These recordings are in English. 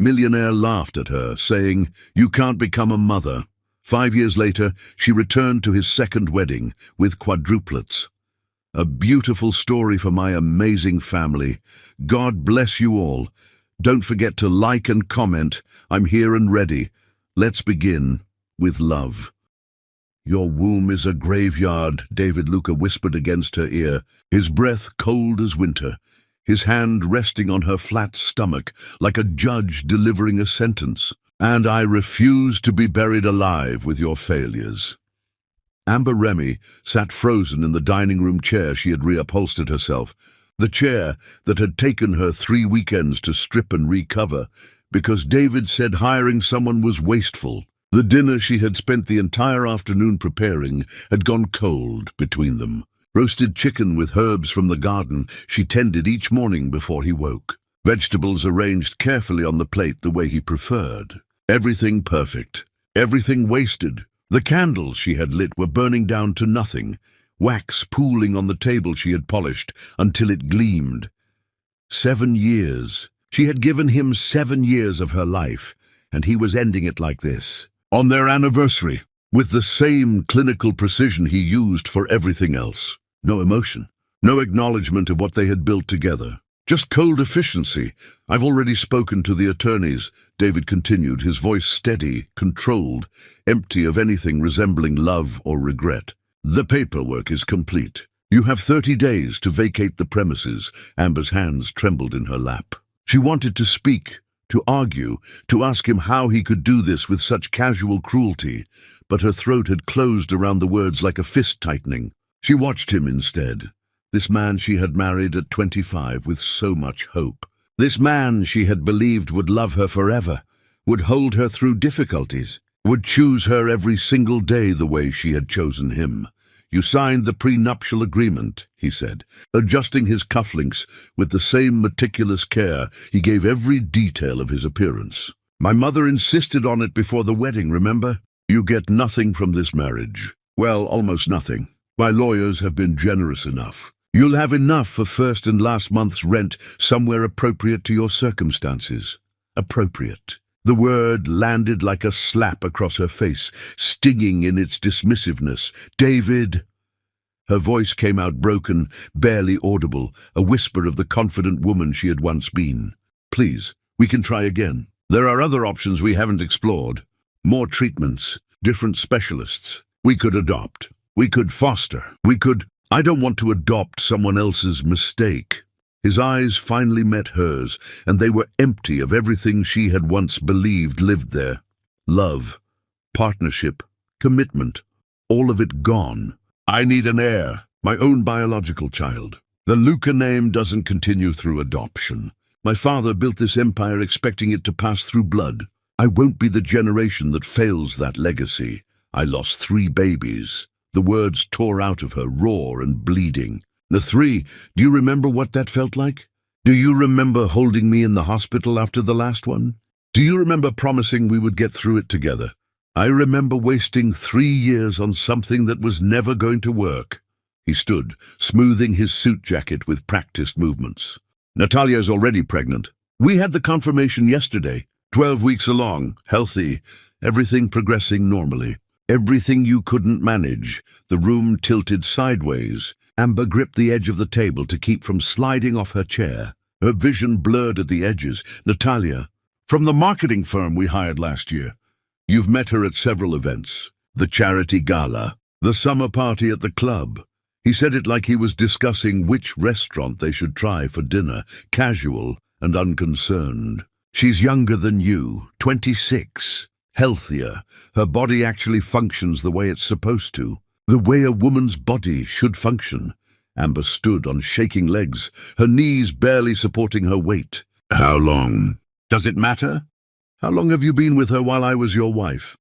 Millionaire laughed at her, saying, "You can't become a mother." 5 years later, she returned to his second wedding with quadruplets. A beautiful story for my amazing family. God bless you all. Don't forget to like and comment. I'm here and ready. Let's begin with love. "Your womb is a graveyard," David Luca whispered against her ear, his breath cold as winter, his hand resting on her flat stomach like a judge delivering a sentence. "And I refuse to be buried alive with your failures." Amber Remy sat frozen in the dining room chair she had reupholstered herself, the chair that had taken her 3 weekends to strip and recover, because David said hiring someone was wasteful. The dinner she had spent the entire afternoon preparing had gone cold between them. Roasted chicken with herbs from the garden she tended each morning before he woke. Vegetables arranged carefully on the plate the way he preferred. Everything perfect. Everything wasted. The candles she had lit were burning down to nothing, wax pooling on the table she had polished until it gleamed. 7 years. She had given him 7 years of her life, and he was ending it like this. On their anniversary, with the same clinical precision he used for everything else. No emotion, no acknowledgement of what they had built together. Just cold efficiency. "I've already spoken to the attorneys," David continued, his voice steady, controlled, empty of anything resembling love or regret. "The paperwork is complete. You have 30 days to vacate the premises." Amber's hands trembled in her lap. She wanted to speak, to argue, to ask him how he could do this with such casual cruelty, but her throat had closed around the words like a fist tightening. She watched him instead. This man she had married at 25 with so much hope. This man she had believed would love her forever, would hold her through difficulties, would choose her every single day the way she had chosen him. "You signed the prenuptial agreement," he said, adjusting his cufflinks with the same meticulous care. He gave every detail of his appearance. "My mother insisted on it before the wedding, remember? You get nothing from this marriage. Well, almost nothing. My lawyers have been generous enough. You'll have enough for first and last month's rent somewhere appropriate to your circumstances." Appropriate. The word landed like a slap across her face, stinging in its dismissiveness. "David." Her voice came out broken, barely audible, a whisper of the confident woman she had once been. "Please, we can try again. There are other options we haven't explored. More treatments, different specialists. We could adopt. We could foster. We could... I don't want to adopt someone else's mistake." His eyes finally met hers, and they were empty of everything she had once believed lived there. Love, partnership, commitment, all of it gone. "I need an heir, my own biological child. The Luca name doesn't continue through adoption. My father built this empire expecting it to pass through blood. I won't be the generation that fails that legacy. I lost 3 babies. The words tore out of her, raw and bleeding. "The 3, do you remember what that felt like? Do you remember holding me in the hospital after the last one? Do you remember promising we would get through it together? I remember wasting 3 years on something that was never going to work." He stood, smoothing his suit jacket with practiced movements. "Natalia's already pregnant. We had the confirmation yesterday. 12 weeks along, healthy, everything progressing normally. Everything you couldn't manage." The room tilted sideways. Amber gripped the edge of the table to keep from sliding off her chair. Her vision blurred at the edges. "Natalia, from the marketing firm we hired last year. You've met her at several events. The charity gala, the summer party at the club." He said it like he was discussing which restaurant they should try for dinner, casual and unconcerned. "She's younger than you, 26. Healthier. Her body actually functions the way it's supposed to. The way a woman's body should function." Amber stood on shaking legs, her knees barely supporting her weight. "How long? Does it matter? How long have you been with her while I was your wife?"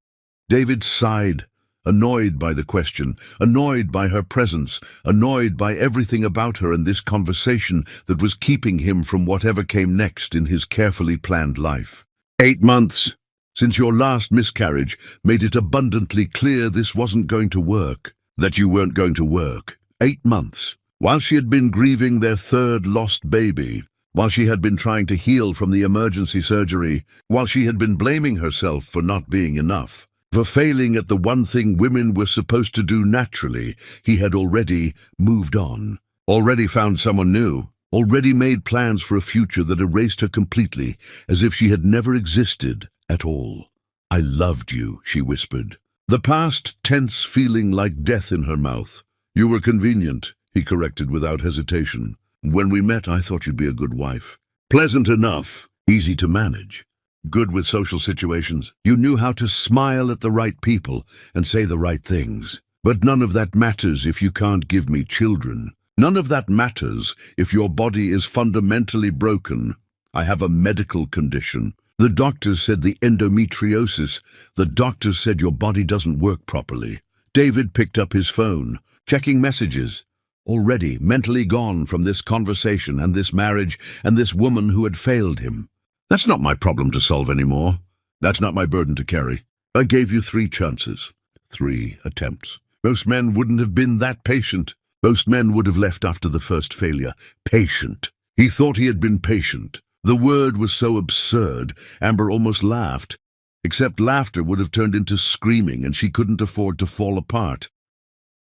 David sighed, annoyed by the question, annoyed by her presence, annoyed by everything about her and this conversation that was keeping him from whatever came next in his carefully planned life. 8 months. Since your last miscarriage made it abundantly clear this wasn't going to work, that you weren't going to work. 8 months. While she had been grieving their 3rd lost baby, while she had been trying to heal from the emergency surgery, while she had been blaming herself for not being enough, for failing at the one thing women were supposed to do naturally. He had already moved on, already found someone new, already made plans for a future that erased her completely, as if she had never existed at all. "I loved you," she whispered, the past tense feeling like death in her mouth. "You were convenient," he corrected without hesitation. "When we met, I thought you'd be a good wife. Pleasant enough, easy to manage, good with social situations. You knew how to smile at the right people and say the right things. But none of that matters if you can't give me children. None of that matters if your body is fundamentally broken. I have a medical condition. The doctors said the endometriosis. The doctors said your body doesn't work properly." David picked up his phone, checking messages, already mentally gone from this conversation and this marriage and this woman who had failed him. "That's not my problem to solve anymore. That's not my burden to carry. I gave you 3 chances, 3 attempts. Most men wouldn't have been that patient. Most men would have left after the first failure. Patient. He thought he had been patient. The word was so absurd, Amber almost laughed. Except laughter would have turned into screaming, and she couldn't afford to fall apart.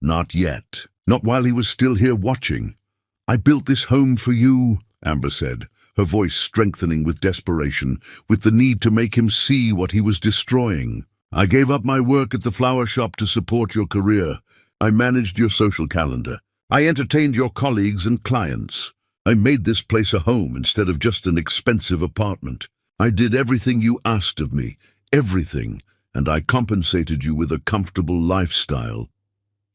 Not yet. Not while he was still here watching. "I built this home for you," Amber said, her voice strengthening with desperation, with the need to make him see what he was destroying. "I gave up my work at the flower shop to support your career. I managed your social calendar. I entertained your colleagues and clients. I made this place a home instead of just an expensive apartment. I did everything you asked of me, everything, and I compensated you with a comfortable lifestyle."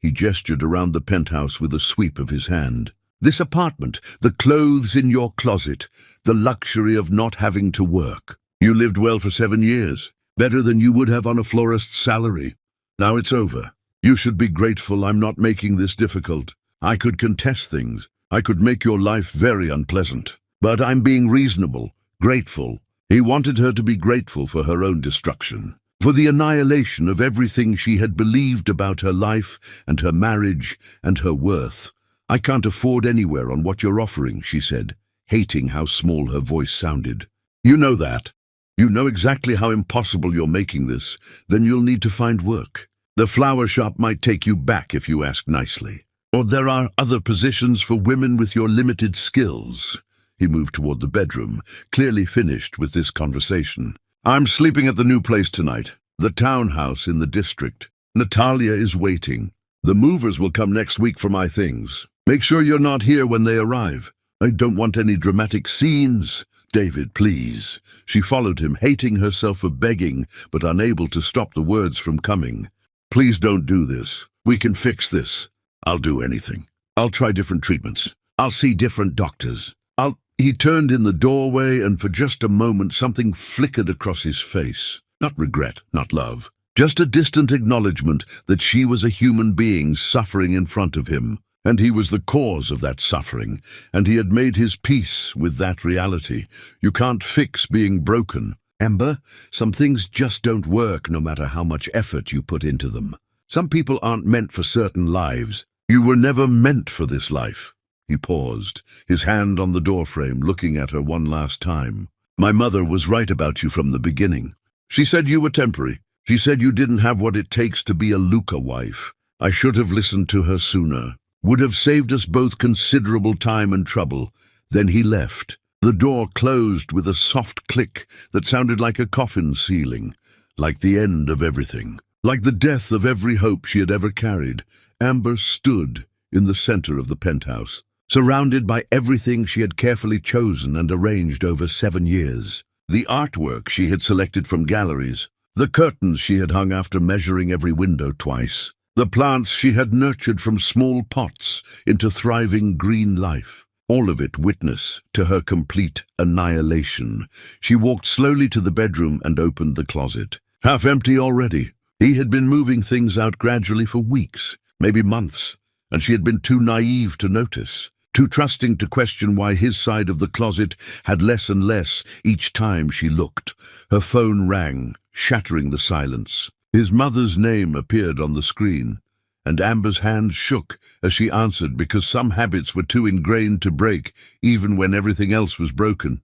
He gestured around the penthouse with a sweep of his hand. "This apartment, the clothes in your closet, the luxury of not having to work. You lived well for 7 years, better than you would have on a florist's salary. Now it's over. You should be grateful I'm not making this difficult. I could contest things. I could make your life very unpleasant. But I'm being reasonable, grateful." He wanted her to be grateful for her own destruction, for the annihilation of everything she had believed about her life and her marriage and her worth. "I can't afford anywhere on what you're offering," she said, hating how small her voice sounded. "You know that. You know exactly how impossible you're making this. Then you'll need to find work. The flower shop might take you back if you ask nicely. Or there are other positions for women with your limited skills." He moved toward the bedroom, clearly finished with this conversation. "I'm sleeping at the new place tonight, the townhouse in the district. Natalia is waiting. The movers will come next week for my things. Make sure you're not here when they arrive. I don't want any dramatic scenes. David, please." She followed him, hating herself for begging, but unable to stop the words from coming. "Please don't do this. We can fix this. I'll do anything. I'll try different treatments. I'll see different doctors. He turned in the doorway, and for just a moment something flickered across his face. Not regret, not love. Just a distant acknowledgement that she was a human being suffering in front of him, and he was the cause of that suffering, and he had made his peace with that reality. You can't fix being broken. Amber, some things just don't work no matter how much effort you put into them. Some people aren't meant for certain lives. You were never meant for this life." He paused, his hand on the doorframe, looking at her one last time. "My mother was right about you from the beginning. She said you were temporary. She said you didn't have what it takes to be a Luca wife. I should have listened to her sooner. Would have saved us both considerable time and trouble." Then he left. The door closed with a soft click that sounded like a coffin ceiling, like the end of everything, like the death of every hope she had ever carried. Amber stood in the center of the penthouse, surrounded by everything she had carefully chosen and arranged over 7 years. The artwork she had selected from galleries, the curtains she had hung after measuring every window twice, the plants she had nurtured from small pots into thriving green life, all of it witness to her complete annihilation. She walked slowly to the bedroom and opened the closet. Half empty already. He had been moving things out gradually for weeks, maybe months, and she had been too naive to notice, too trusting to question why his side of the closet had less and less each time she looked. Her phone rang, shattering the silence. His mother's name appeared on the screen, and Amber's hand shook as she answered because some habits were too ingrained to break, even when everything else was broken.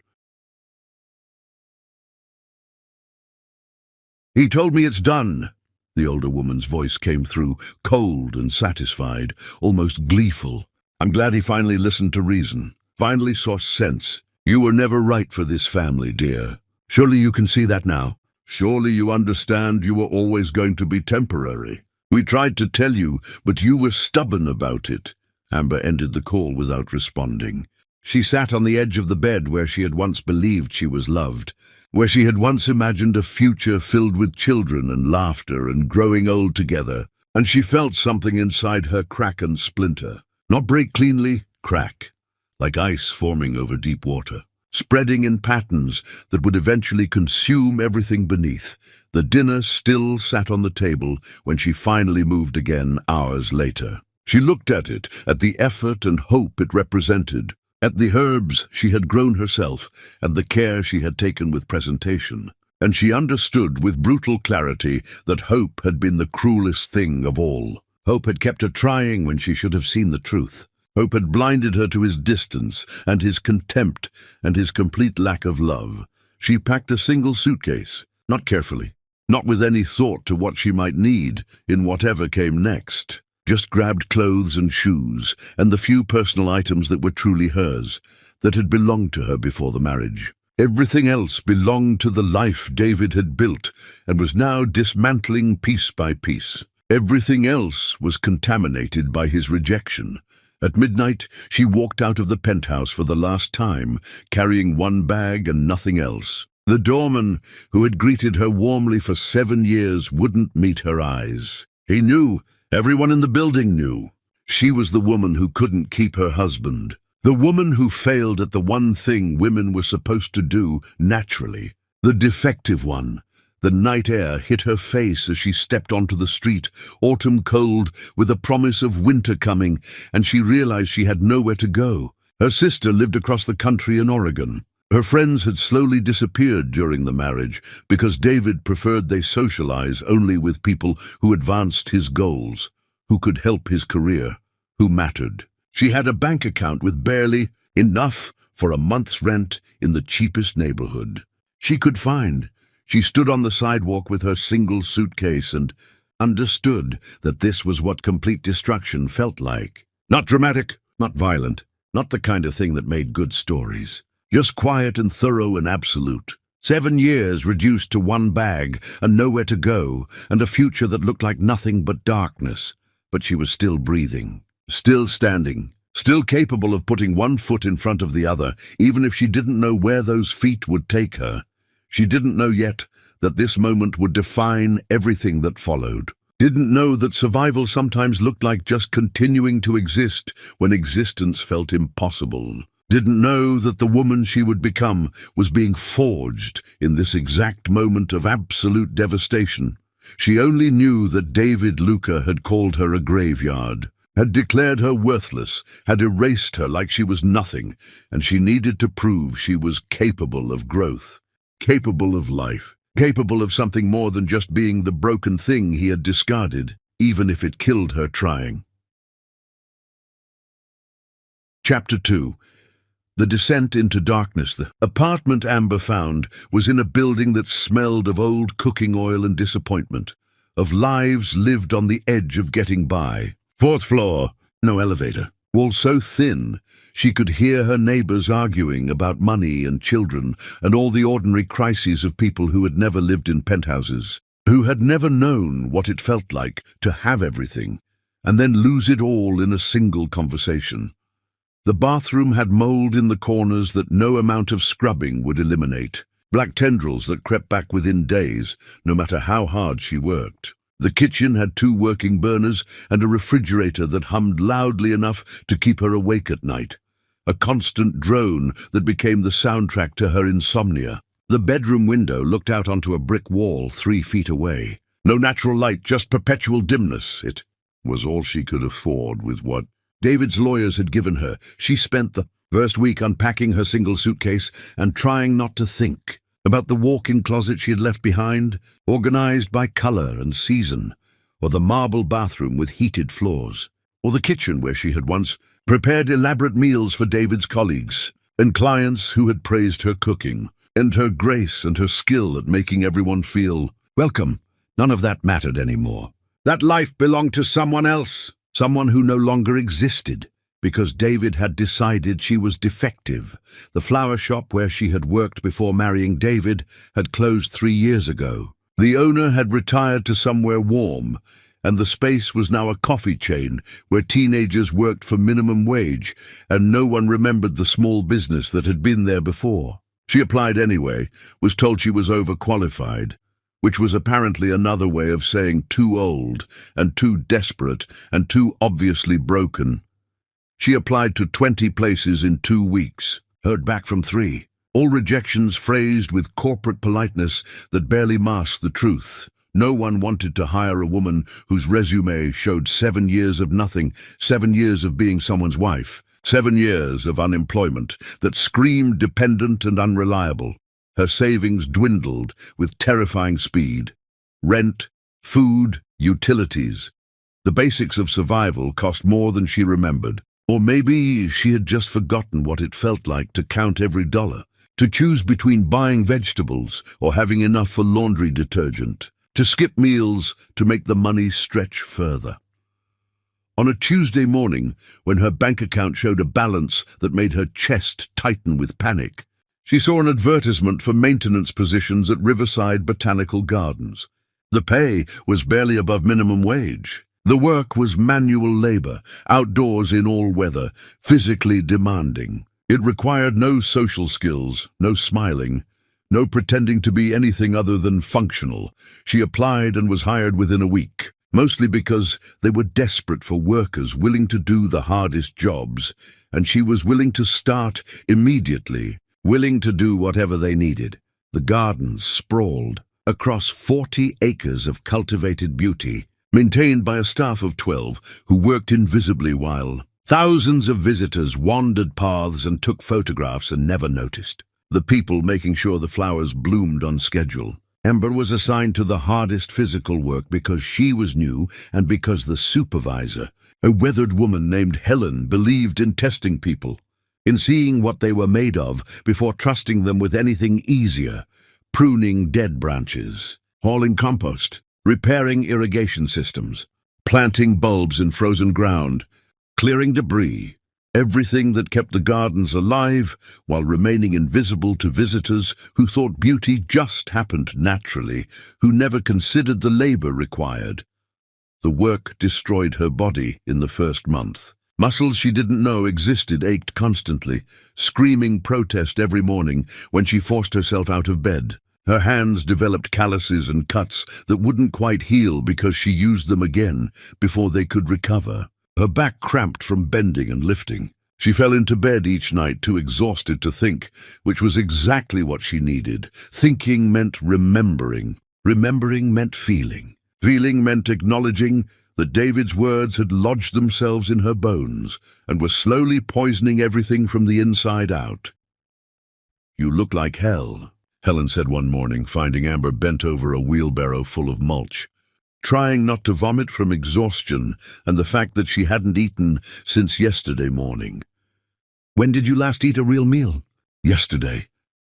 "He told me it's done." The older woman's voice came through, cold and satisfied, almost gleeful. "I'm glad he finally listened to reason, finally saw sense. You were never right for this family, dear. Surely you can see that now. Surely you understand you were always going to be temporary. We tried to tell you, but you were stubborn about it." Amber ended the call without responding. She sat on the edge of the bed where she had once believed she was loved, where she had once imagined a future filled with children and laughter and growing old together, and she felt something inside her crack and splinter. Not break cleanly, crack, like ice forming over deep water, spreading in patterns that would eventually consume everything beneath. The dinner still sat on the table when she finally moved again hours later. She looked at it, at the effort and hope it represented, at the herbs she had grown herself and the care she had taken with presentation, and she understood with brutal clarity that hope had been the cruelest thing of all. Hope had kept her trying when she should have seen the truth. Hope had blinded her to his distance and his contempt and his complete lack of love. She packed a single suitcase, not carefully, not with any thought to what she might need in whatever came next. Just grabbed clothes and shoes and the few personal items that were truly hers, that had belonged to her before the marriage. Everything else belonged to the life David had built and was now dismantling piece by piece. Everything else was contaminated by his rejection. At midnight, she walked out of the penthouse for the last time, carrying one bag and nothing else. The doorman, who had greeted her warmly for 7 years, wouldn't meet her eyes. He knew. Everyone in the building knew. She was the woman who couldn't keep her husband. The woman who failed at the one thing women were supposed to do naturally. The defective one. The night air hit her face as she stepped onto the street, autumn cold, with a promise of winter coming, and she realized she had nowhere to go. Her sister lived across the country in Oregon. Her friends had slowly disappeared during the marriage because David preferred they socialize only with people who advanced his goals, who could help his career, who mattered. She had a bank account with barely enough for a month's rent in the cheapest neighborhood she could find. She stood on the sidewalk with her single suitcase and understood that this was what complete destruction felt like. Not dramatic, not violent, not the kind of thing that made good stories. Just quiet and thorough and absolute. 7 years reduced to one bag and nowhere to go, and a future that looked like nothing but darkness. But she was still breathing, still standing, still capable of putting one foot in front of the other, even if she didn't know where those feet would take her. She didn't know yet that this moment would define everything that followed. Didn't know that survival sometimes looked like just continuing to exist when existence felt impossible. Didn't know that the woman she would become was being forged in this exact moment of absolute devastation. She only knew that David Luca had called her a graveyard, had declared her worthless, had erased her like she was nothing, and she needed to prove she was capable of growth, capable of life, capable of something more than just being the broken thing he had discarded, even if it killed her trying. Chapter 2. The descent into darkness. The apartment Amber found was in a building that smelled of old cooking oil and disappointment, of lives lived on the edge of getting by. 4th floor, no elevator. Walls so thin, she could hear her neighbors arguing about money and children and all the ordinary crises of people who had never lived in penthouses, who had never known what it felt like to have everything and then lose it all in a single conversation. The bathroom had mold in the corners that no amount of scrubbing would eliminate, black tendrils that crept back within days, no matter how hard she worked. The kitchen had 2 working burners and a refrigerator that hummed loudly enough to keep her awake at night, a constant drone that became the soundtrack to her insomnia. The bedroom window looked out onto a brick wall 3 feet away. No natural light, just perpetual dimness. It was all she could afford with what David's lawyers had given her. She spent the first week unpacking her single suitcase and trying not to think about the walk-in closet she had left behind, organized by color and season, or the marble bathroom with heated floors, or the kitchen where she had once prepared elaborate meals for David's colleagues and clients who had praised her cooking and her grace and her skill at making everyone feel welcome. None of that mattered anymore. That life belonged to someone else, someone who no longer existed, because David had decided she was defective. The flower shop where she had worked before marrying David had closed 3 years ago. The owner had retired to somewhere warm, and the space was now a coffee chain where teenagers worked for minimum wage, and no one remembered the small business that had been there before. She applied anyway, was told she was overqualified, which was apparently another way of saying too old and too desperate and too obviously broken. She applied to 20 places in 2 weeks, heard back from 3. All rejections phrased with corporate politeness that barely masked the truth. No one wanted to hire a woman whose resume showed 7 years of nothing, 7 years of being someone's wife, 7 years of unemployment that screamed dependent and unreliable. Her savings dwindled with terrifying speed. Rent, food, utilities. The basics of survival cost more than she remembered. Or maybe she had just forgotten what it felt like to count every dollar, to choose between buying vegetables or having enough for laundry detergent, to skip meals to make the money stretch further. On a Tuesday morning, when her bank account showed a balance that made her chest tighten with panic, she saw an advertisement for maintenance positions at Riverside Botanical Gardens. The pay was barely above minimum wage. The work was manual labor, outdoors in all weather, physically demanding. It required no social skills, no smiling, no pretending to be anything other than functional. She applied and was hired within a week, mostly because they were desperate for workers willing to do the hardest jobs, and she was willing to start immediately, willing to do whatever they needed. The gardens sprawled across 40 acres of cultivated beauty, maintained by a staff of 12 who worked invisibly while thousands of visitors wandered paths and took photographs and never noticed. The people making sure the flowers bloomed on schedule. Amber was assigned to the hardest physical work because she was new and because the supervisor, a weathered woman named Helen, believed in testing people, in seeing what they were made of before trusting them with anything easier, pruning dead branches, hauling compost, repairing irrigation systems, planting bulbs in frozen ground, clearing debris, everything that kept the gardens alive while remaining invisible to visitors who thought beauty just happened naturally, who never considered the labor required. The work destroyed her body in the first month. Muscles she didn't know existed ached constantly, screaming protest every morning when she forced herself out of bed. Her hands developed calluses and cuts that wouldn't quite heal because she used them again before they could recover. Her back cramped from bending and lifting. She fell into bed each night too exhausted to think, which was exactly what she needed. Thinking meant remembering. Remembering meant feeling. Feeling meant acknowledging that David's words had lodged themselves in her bones and were slowly poisoning everything from the inside out. "You look like hell," Helen said one morning, finding Amber bent over a wheelbarrow full of mulch, trying not to vomit from exhaustion and the fact that she hadn't eaten since yesterday morning. "When did you last eat a real meal?" "Yesterday."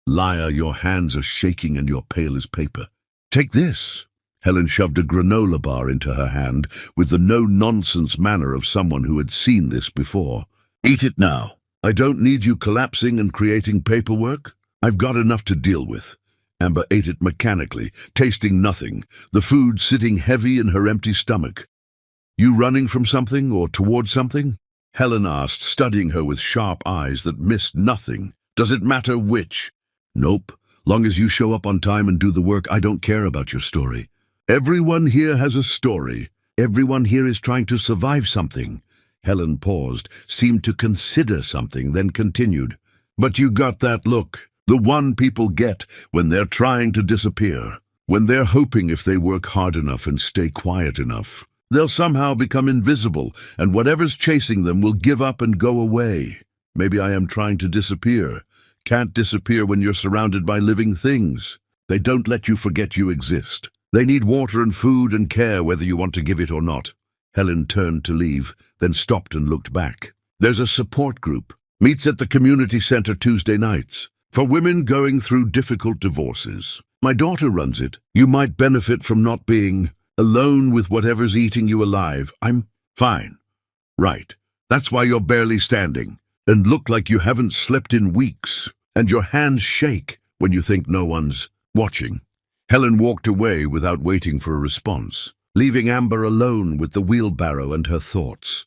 "Liar, your hands are shaking and you're pale as paper." "Take this." Helen shoved a granola bar into her hand with the no-nonsense manner of someone who had seen this before. "Eat it now." "I don't need you collapsing and creating paperwork. I've got enough to deal with." Amber ate it mechanically, tasting nothing, the food sitting heavy in her empty stomach. "You running from something or towards something?" Helen asked, studying her with sharp eyes that missed nothing. "Does it matter which?" "Nope. Long as you show up on time and do the work, I don't care about your story." "Everyone here has a story. Everyone here is trying to survive something." Helen paused, seemed to consider something, then continued. "But you got that look. The one people get when they're trying to disappear, when they're hoping if they work hard enough and stay quiet enough, they'll somehow become invisible, and whatever's chasing them will give up and go away. Maybe I am trying to disappear. Can't disappear when you're surrounded by living things. They don't let you forget you exist." They need water and food and care whether you want to give it or not. Helen turned to leave, then stopped and looked back. There's a support group. Meets at the community center Tuesday nights. For women going through difficult divorces. My daughter runs it. You might benefit from not being alone with whatever's eating you alive. I'm fine. Right. That's why you're barely standing. And look like you haven't slept in weeks. And your hands shake when you think no one's watching. Helen walked away without waiting for a response, leaving Amber alone with the wheelbarrow and her thoughts.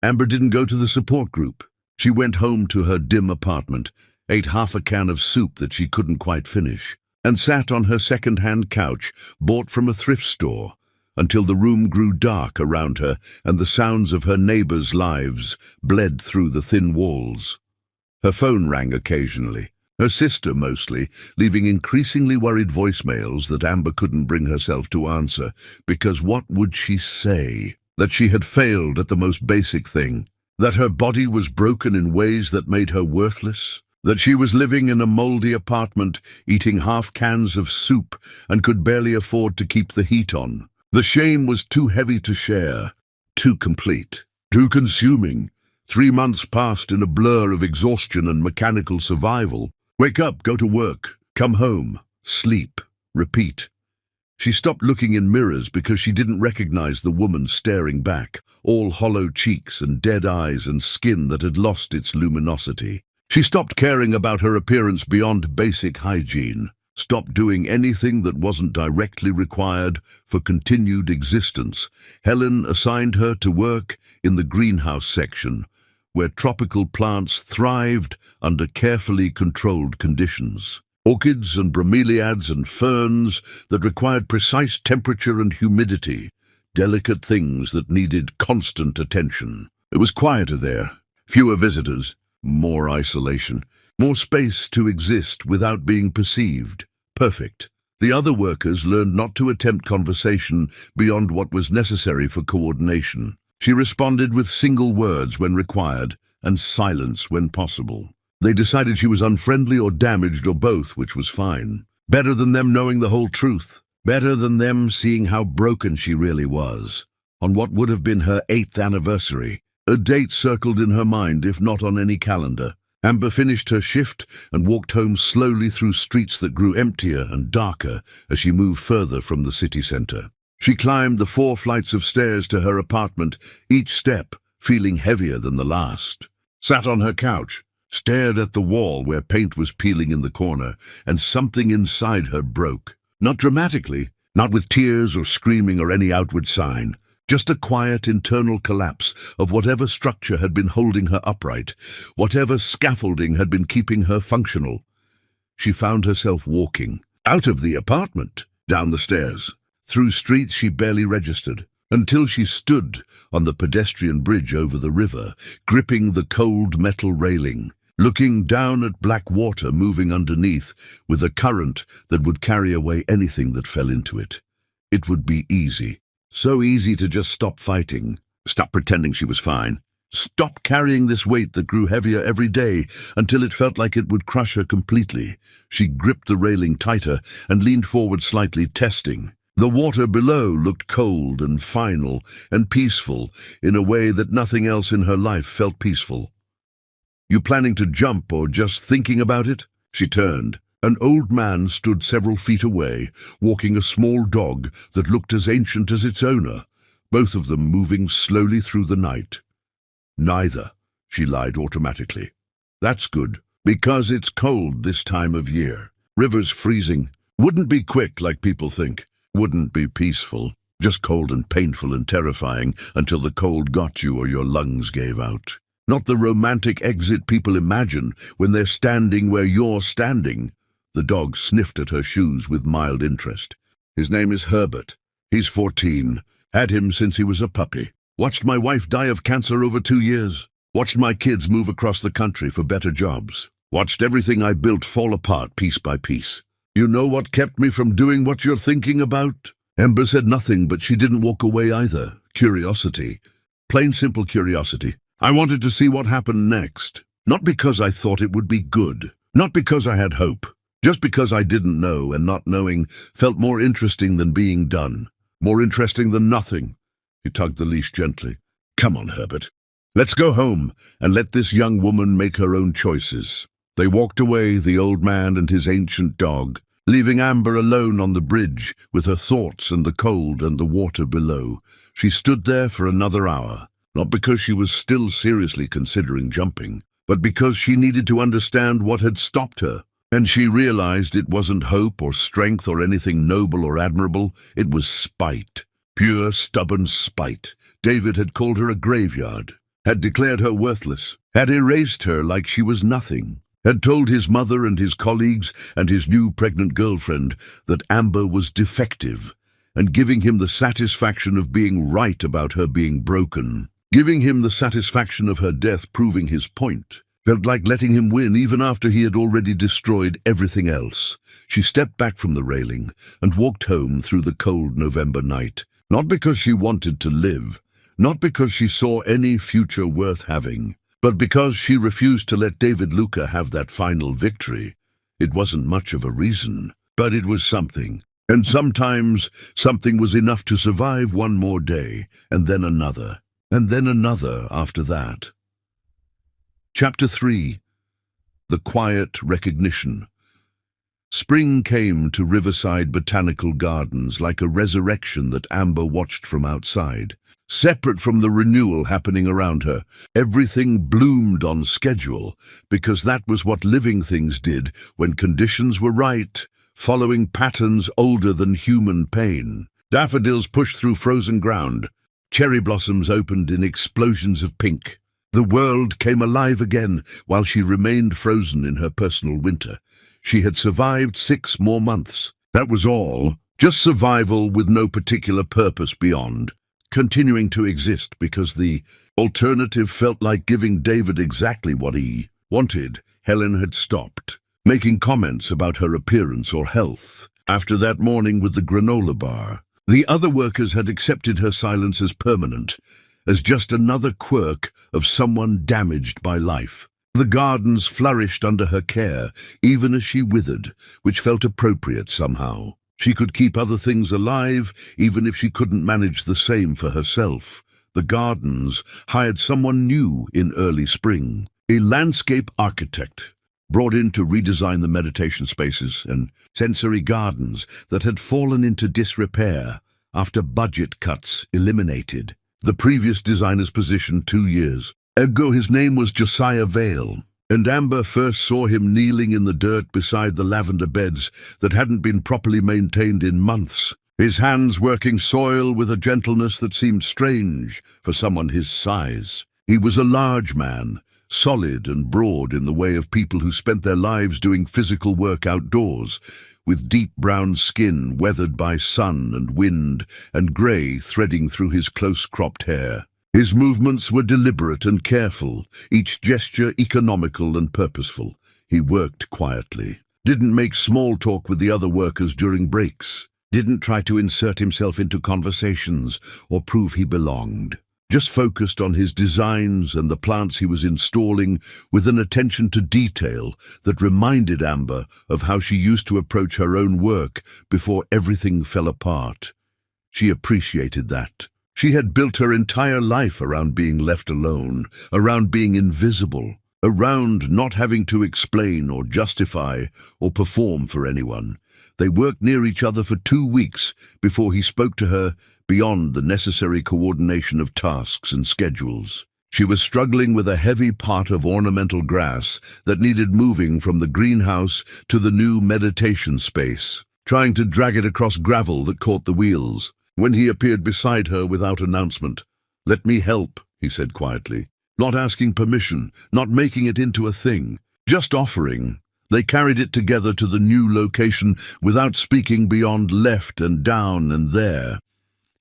Amber didn't go to the support group. She went home to her dim apartment, ate half a can of soup that she couldn't quite finish, and sat on her second-hand couch, bought from a thrift store, until the room grew dark around her and the sounds of her neighbors' lives bled through the thin walls. Her phone rang occasionally, her sister mostly, leaving increasingly worried voicemails that Amber couldn't bring herself to answer, because what would she say? That she had failed at the most basic thing, that her body was broken in ways that made her worthless, that she was living in a moldy apartment, eating half cans of soup, and could barely afford to keep the heat on. The shame was too heavy to share, too complete, too consuming. 3 months passed in a blur of exhaustion and mechanical survival. Wake up, go to work, come home, sleep, repeat. She stopped looking in mirrors because she didn't recognize the woman staring back, all hollow cheeks and dead eyes and skin that had lost its luminosity. She stopped caring about her appearance beyond basic hygiene, stopped doing anything that wasn't directly required for continued existence. Helen assigned her to work in the greenhouse section, where tropical plants thrived under carefully controlled conditions. Orchids and bromeliads and ferns that required precise temperature and humidity, delicate things that needed constant attention. It was quieter there, fewer visitors, more isolation, more space to exist without being perceived. Perfect. The other workers learned not to attempt conversation beyond what was necessary for coordination. She responded with single words when required and silence when possible. They decided she was unfriendly or damaged or both, which was fine. Better than them knowing the whole truth. Better than them seeing how broken she really was. On what would have been her 8th anniversary, a date circled in her mind, if not on any calendar. Amber finished her shift and walked home slowly through streets that grew emptier and darker as she moved further from the city center. She climbed the 4 flights of stairs to her apartment, each step feeling heavier than the last. Sat on her couch, stared at the wall where paint was peeling in the corner, and something inside her broke. Not dramatically, not with tears or screaming or any outward sign, just a quiet internal collapse of whatever structure had been holding her upright, whatever scaffolding had been keeping her functional. She found herself walking, out of the apartment, down the stairs, through streets she barely registered, until she stood on the pedestrian bridge over the river, gripping the cold metal railing, looking down at black water moving underneath with a current that would carry away anything that fell into it. It would be easy, so easy to just stop fighting, stop pretending she was fine, stop carrying this weight that grew heavier every day until it felt like it would crush her completely. She gripped the railing tighter and leaned forward slightly, testing. The water below looked cold and final and peaceful in a way that nothing else in her life felt peaceful. You planning to jump or just thinking about it? She turned. An old man stood several feet away, walking a small dog that looked as ancient as its owner, both of them moving slowly through the night. Neither, she lied automatically. That's good, because it's cold this time of year. River's freezing. Wouldn't be quick like people think. Wouldn't be peaceful. Just cold and painful and terrifying until the cold got you or your lungs gave out. Not the romantic exit people imagine when they're standing where you're standing. The dog sniffed at her shoes with mild interest. His name is Herbert. He's 14. Had him since he was a puppy. Watched my wife die of cancer over 2 years. Watched my kids move across the country for better jobs. Watched everything I built fall apart piece by piece. You know what kept me from doing what you're thinking about? Amber said nothing, but she didn't walk away either. Curiosity. Plain simple curiosity. I wanted to see what happened next. Not because I thought it would be good. Not because I had hope. Just because I didn't know, and not knowing felt more interesting than being done. More interesting than nothing. He tugged the leash gently. Come on, Herbert. Let's go home and let this young woman make her own choices. They walked away, the old man and his ancient dog, leaving Amber alone on the bridge with her thoughts and the cold and the water below. She stood there for another hour, not because she was still seriously considering jumping, but because she needed to understand what had stopped her. And she realized it wasn't hope or strength or anything noble or admirable. It was spite. Pure, stubborn spite. David had called her a graveyard, had declared her worthless, had erased her like she was nothing, had told his mother and his colleagues and his new pregnant girlfriend that Amber was defective, and giving him the satisfaction of being right about her being broken, giving him the satisfaction of her death proving his point. Felt like letting him win even after he had already destroyed everything else. She stepped back from the railing and walked home through the cold November night, not because she wanted to live, not because she saw any future worth having, but because she refused to let David Luca have that final victory. It wasn't much of a reason, but it was something. And sometimes something was enough to survive one more day, and then another after that. Chapter 3. The Quiet Recognition. Spring came to Riverside Botanical Gardens like a resurrection that Amber watched from outside. Separate from the renewal happening around her, everything bloomed on schedule, because that was what living things did when conditions were right, following patterns older than human pain. Daffodils pushed through frozen ground. Cherry blossoms opened in explosions of pink. The world came alive again while she remained frozen in her personal winter. She had survived 6 more months. That was all. Just survival with no particular purpose beyond. Continuing to exist because the alternative felt like giving David exactly what he wanted. Helen had stopped making comments about her appearance or health. After that morning with the granola bar, the other workers had accepted her silence as permanent, as just another quirk of someone damaged by life. The gardens flourished under her care, even as she withered, which felt appropriate somehow. She could keep other things alive, even if she couldn't manage the same for herself. The gardens hired someone new in early spring, a landscape architect, brought in to redesign the meditation spaces and sensory gardens that had fallen into disrepair after budget cuts eliminated the previous designer's position 2 years ago. His name was Josiah Vale, and Amber first saw him kneeling in the dirt beside the lavender beds that hadn't been properly maintained in months, his hands working soil with a gentleness that seemed strange for someone his size. He was a large man, solid and broad in the way of people who spent their lives doing physical work outdoors, with deep brown skin weathered by sun and wind and grey threading through his close-cropped hair. His movements were deliberate and careful, each gesture economical and purposeful. He worked quietly, didn't make small talk with the other workers during breaks, didn't try to insert himself into conversations or prove he belonged. Just focused on his designs and the plants he was installing with an attention to detail that reminded Amber of how she used to approach her own work before everything fell apart. She appreciated that. She had built her entire life around being left alone, around being invisible, around not having to explain or justify or perform for anyone. They worked near each other for 2 weeks before he spoke to her beyond the necessary coordination of tasks and schedules. She was struggling with a heavy pot of ornamental grass that needed moving from the greenhouse to the new meditation space, trying to drag it across gravel that caught the wheels, when he appeared beside her without announcement. "Let me help," he said quietly, not asking permission, not making it into a thing, just offering. They carried it together to the new location without speaking beyond left and down and there.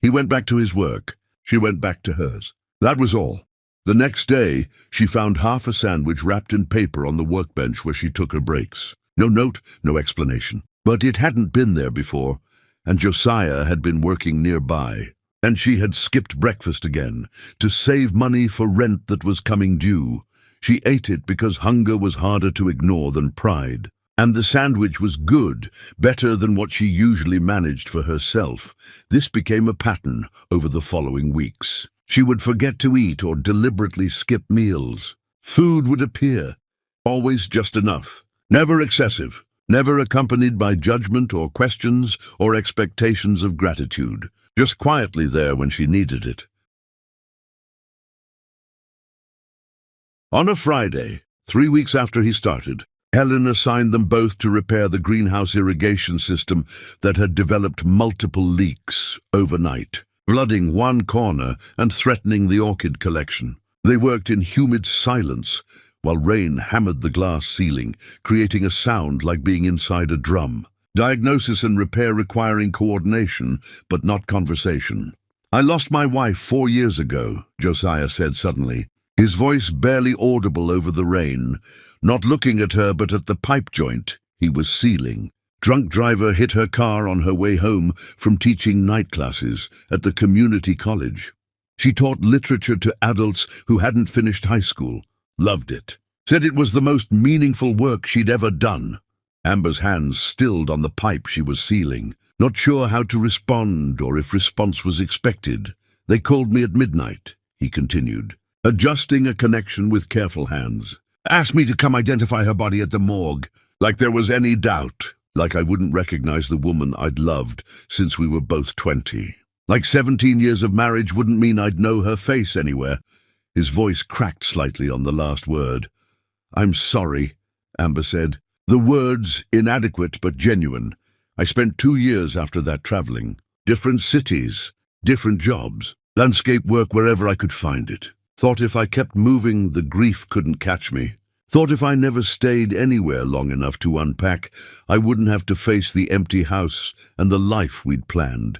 He went back to his work. She went back to hers. That was all. The next day, she found half a sandwich wrapped in paper on the workbench where she took her breaks. No note, no explanation. But it hadn't been there before, and Josiah had been working nearby. And she had skipped breakfast again, to save money for rent that was coming due. She ate it because hunger was harder to ignore than pride. And the sandwich was good, better than what she usually managed for herself. This became a pattern over the following weeks. She would forget to eat or deliberately skip meals. Food would appear, always just enough, never excessive, never accompanied by judgment or questions or expectations of gratitude, just quietly there when she needed it. On a Friday, 3 weeks after he started, Helen assigned them both to repair the greenhouse irrigation system that had developed multiple leaks overnight, flooding one corner and threatening the orchid collection. They worked in humid silence while rain hammered the glass ceiling, creating a sound like being inside a drum. Diagnosis and repair requiring coordination, but not conversation. "I lost my wife 4 years ago," Josiah said suddenly, his voice barely audible over the rain, not looking at her but at the pipe joint he was sealing. Drunk driver hit her car on her way home from teaching night classes at the community college. She taught literature to adults who hadn't finished high school. Loved it. Said it was the most meaningful work she'd ever done. Amber's hands stilled on the pipe she was sealing, not sure how to respond or if response was expected. "They called me at midnight," he continued, adjusting a connection with careful hands. "Asked me to come identify her body at the morgue, like there was any doubt. Like I wouldn't recognize the woman I'd loved since we were both 20. Like 17 years of marriage wouldn't mean I'd know her face anywhere." His voice cracked slightly on the last word. "I'm sorry," Amber said. The words inadequate but genuine. "I spent 2 years after that traveling. Different cities, different jobs, landscape work wherever I could find it. Thought if I kept moving, the grief couldn't catch me. Thought if I never stayed anywhere long enough to unpack, I wouldn't have to face the empty house and the life we'd planned."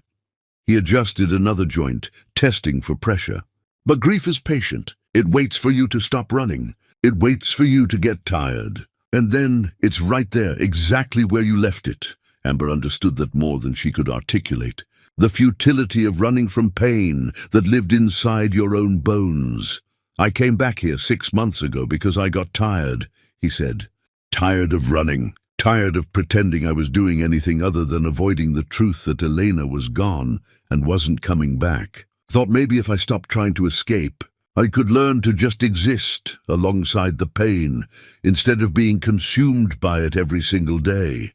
He adjusted another joint, testing for pressure. "But grief is patient. It waits for you to stop running. It waits for you to get tired. And then it's right there, exactly where you left it." Amber understood that more than she could articulate. The futility of running from pain that lived inside your own bones. "I came back here 6 months ago because I got tired," he said. "Tired of running. Tired of pretending I was doing anything other than avoiding the truth that Elena was gone and wasn't coming back. Thought maybe if I stopped trying to escape, I could learn to just exist alongside the pain instead of being consumed by it every single day."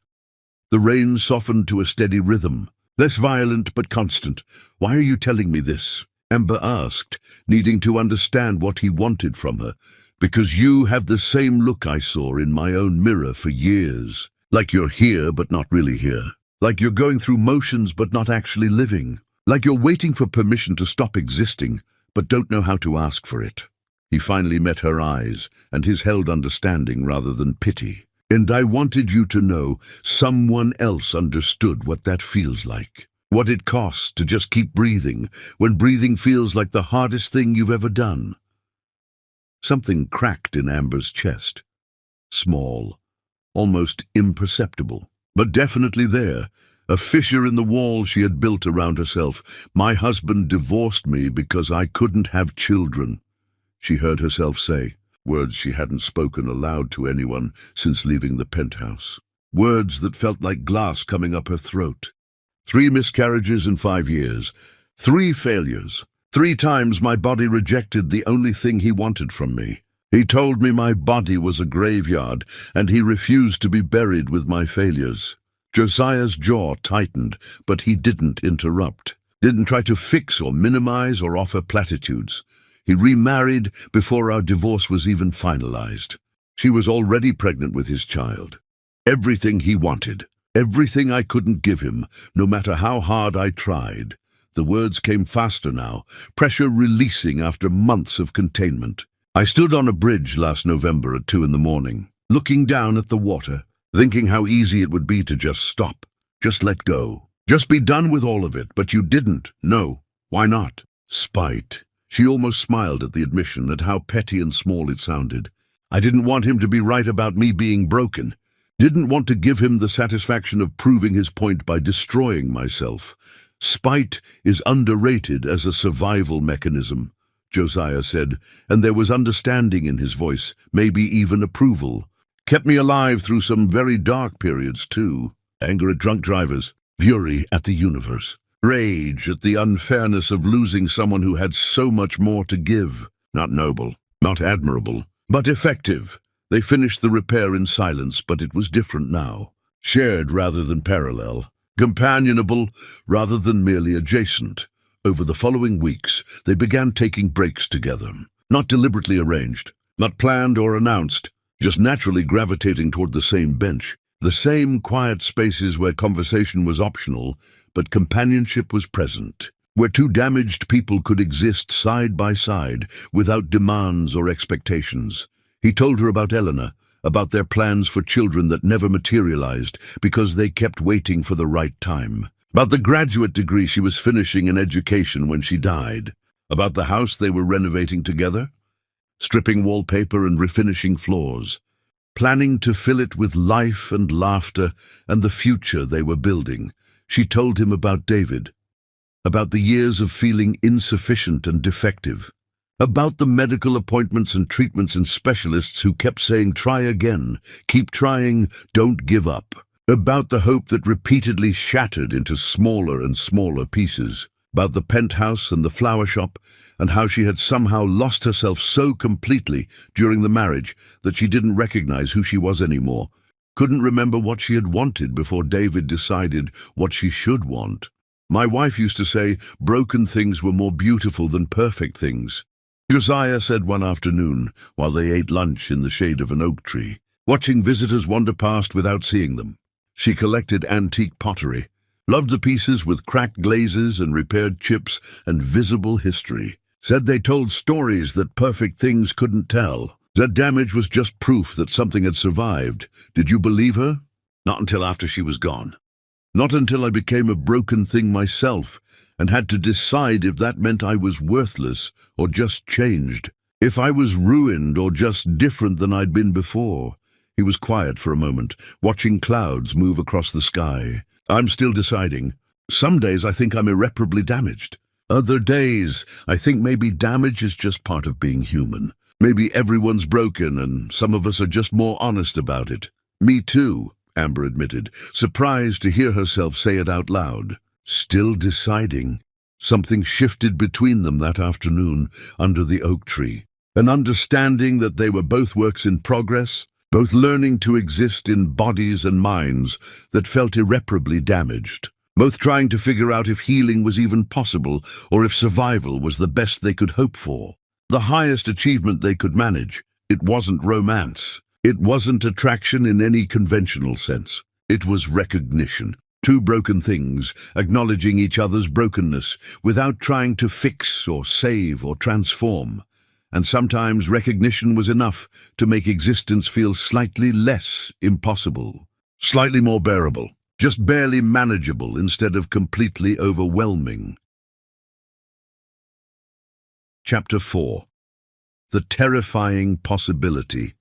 The rain softened to a steady rhythm, less violent but constant. "Why are you telling me this?" Amber asked, needing to understand what he wanted from her. "Because you have the same look I saw in my own mirror for years. Like you're here but not really here. Like you're going through motions but not actually living. Like you're waiting for permission to stop existing, but don't know how to ask for it." He finally met her eyes, and his held understanding rather than pity. "And I wanted you to know someone else understood what that feels like. What it costs to just keep breathing, when breathing feels like the hardest thing you've ever done." Something cracked in Amber's chest. Small, almost imperceptible, but definitely there. A fissure in the wall she had built around herself. "My husband divorced me because I couldn't have children," she heard herself say, words she hadn't spoken aloud to anyone since leaving the penthouse. Words that felt like glass coming up her throat. 3 miscarriages in 5 years. 3 failures. 3 times my body rejected the only thing he wanted from me. He told me my body was a graveyard, and he refused to be buried with my failures. Josiah's jaw tightened, but he didn't interrupt. Didn't try to fix or minimize or offer platitudes. He remarried before our divorce was even finalized. She was already pregnant with his child. Everything he wanted. Everything I couldn't give him, no matter how hard I tried. The words came faster now, pressure releasing after months of containment. I stood on a bridge last November at 2 in the morning, looking down at the water, thinking how easy it would be to just stop, just let go, just be done with all of it, but you didn't. No, why not? Spite. She almost smiled at the admission, at how petty and small it sounded. I didn't want him to be right about me being broken. Didn't want to give him the satisfaction of proving his point by destroying myself. Spite is underrated as a survival mechanism, Josiah said, and there was understanding in his voice, maybe even approval. Kept me alive through some very dark periods, too. Anger at drunk drivers, fury at the universe, rage at the unfairness of losing someone who had so much more to give. Not noble, not admirable, but effective. They finished the repair in silence, but it was different now. Shared rather than parallel. Companionable rather than merely adjacent. Over the following weeks, they began taking breaks together. Not deliberately arranged, not planned or announced, just naturally gravitating toward the same bench. The same quiet spaces where conversation was optional, but companionship was present. Where two damaged people could exist side by side, without demands or expectations. He told her about Eleanor, about their plans for children that never materialized because they kept waiting for the right time. About the graduate degree she was finishing in education when she died. About the house they were renovating together, stripping wallpaper and refinishing floors, planning to fill it with life and laughter and the future they were building. She told him about David, about the years of feeling insufficient and defective, about the medical appointments and treatments and specialists who kept saying, "Try again, keep trying, don't give up." About the hope that repeatedly shattered into smaller and smaller pieces. About the penthouse and the flower shop, and how she had somehow lost herself so completely during the marriage that she didn't recognize who she was anymore. Couldn't remember what she had wanted before David decided what she should want. My wife used to say broken things were more beautiful than perfect things. Josiah said one afternoon while they ate lunch in the shade of an oak tree, watching visitors wander past without seeing them. She collected antique pottery, loved the pieces with cracked glazes and repaired chips and visible history. Said they told stories that perfect things couldn't tell. That damage was just proof that something had survived. Did you believe her? Not until after she was gone. Not until I became a broken thing myself and had to decide if that meant I was worthless or just changed. If I was ruined or just different than I'd been before. He was quiet for a moment, watching clouds move across the sky. I'm still deciding. Some days I think I'm irreparably damaged. Other days, I think maybe damage is just part of being human. Maybe everyone's broken and some of us are just more honest about it. Me too, Amber admitted, surprised to hear herself say it out loud. Still deciding. Something shifted between them that afternoon under the oak tree. An understanding that they were both works in progress, both learning to exist in bodies and minds that felt irreparably damaged. Both trying to figure out if healing was even possible or if survival was the best they could hope for. The highest achievement they could manage. It wasn't romance. It wasn't attraction in any conventional sense. It was recognition. Two broken things, acknowledging each other's brokenness without trying to fix or save or transform. And sometimes recognition was enough to make existence feel slightly less impossible. Slightly more bearable. Just barely manageable instead of completely overwhelming. Chapter 4. The terrifying possibility.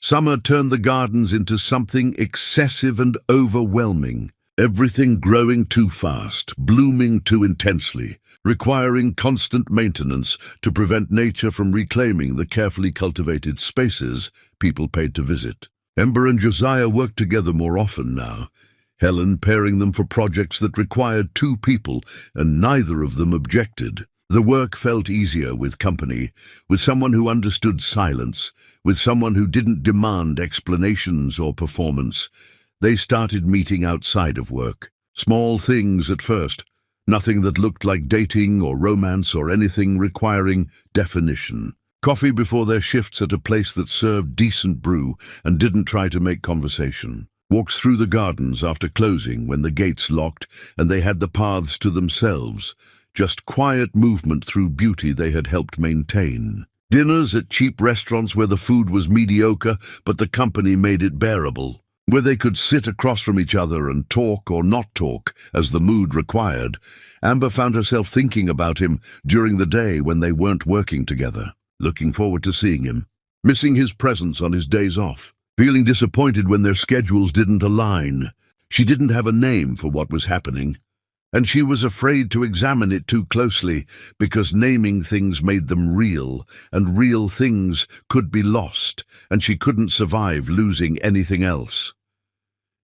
Summer turned the gardens into something excessive and overwhelming. Everything growing too fast, blooming too intensely, requiring constant maintenance to prevent nature from reclaiming the carefully cultivated spaces people paid to visit. Ember and Josiah worked together more often now, Helen pairing them for projects that required two people, and neither of them objected. The work felt easier with company, with someone who understood silence, with someone who didn't demand explanations or performance. They started meeting outside of work. Small things at first, nothing that looked like dating or romance or anything requiring definition. Coffee before their shifts at a place that served decent brew and didn't try to make conversation. Walks through the gardens after closing when the gates locked and they had the paths to themselves. Just quiet movement through beauty they had helped maintain. Dinners at cheap restaurants where the food was mediocre but the company made it bearable. Where they could sit across from each other and talk or not talk as the mood required. Amber found herself thinking about him during the day when they weren't working together. Looking forward to seeing him, missing his presence on his days off, feeling disappointed when their schedules didn't align. She didn't have a name for what was happening. And she was afraid to examine it too closely because naming things made them real, and real things could be lost, and she couldn't survive losing anything else.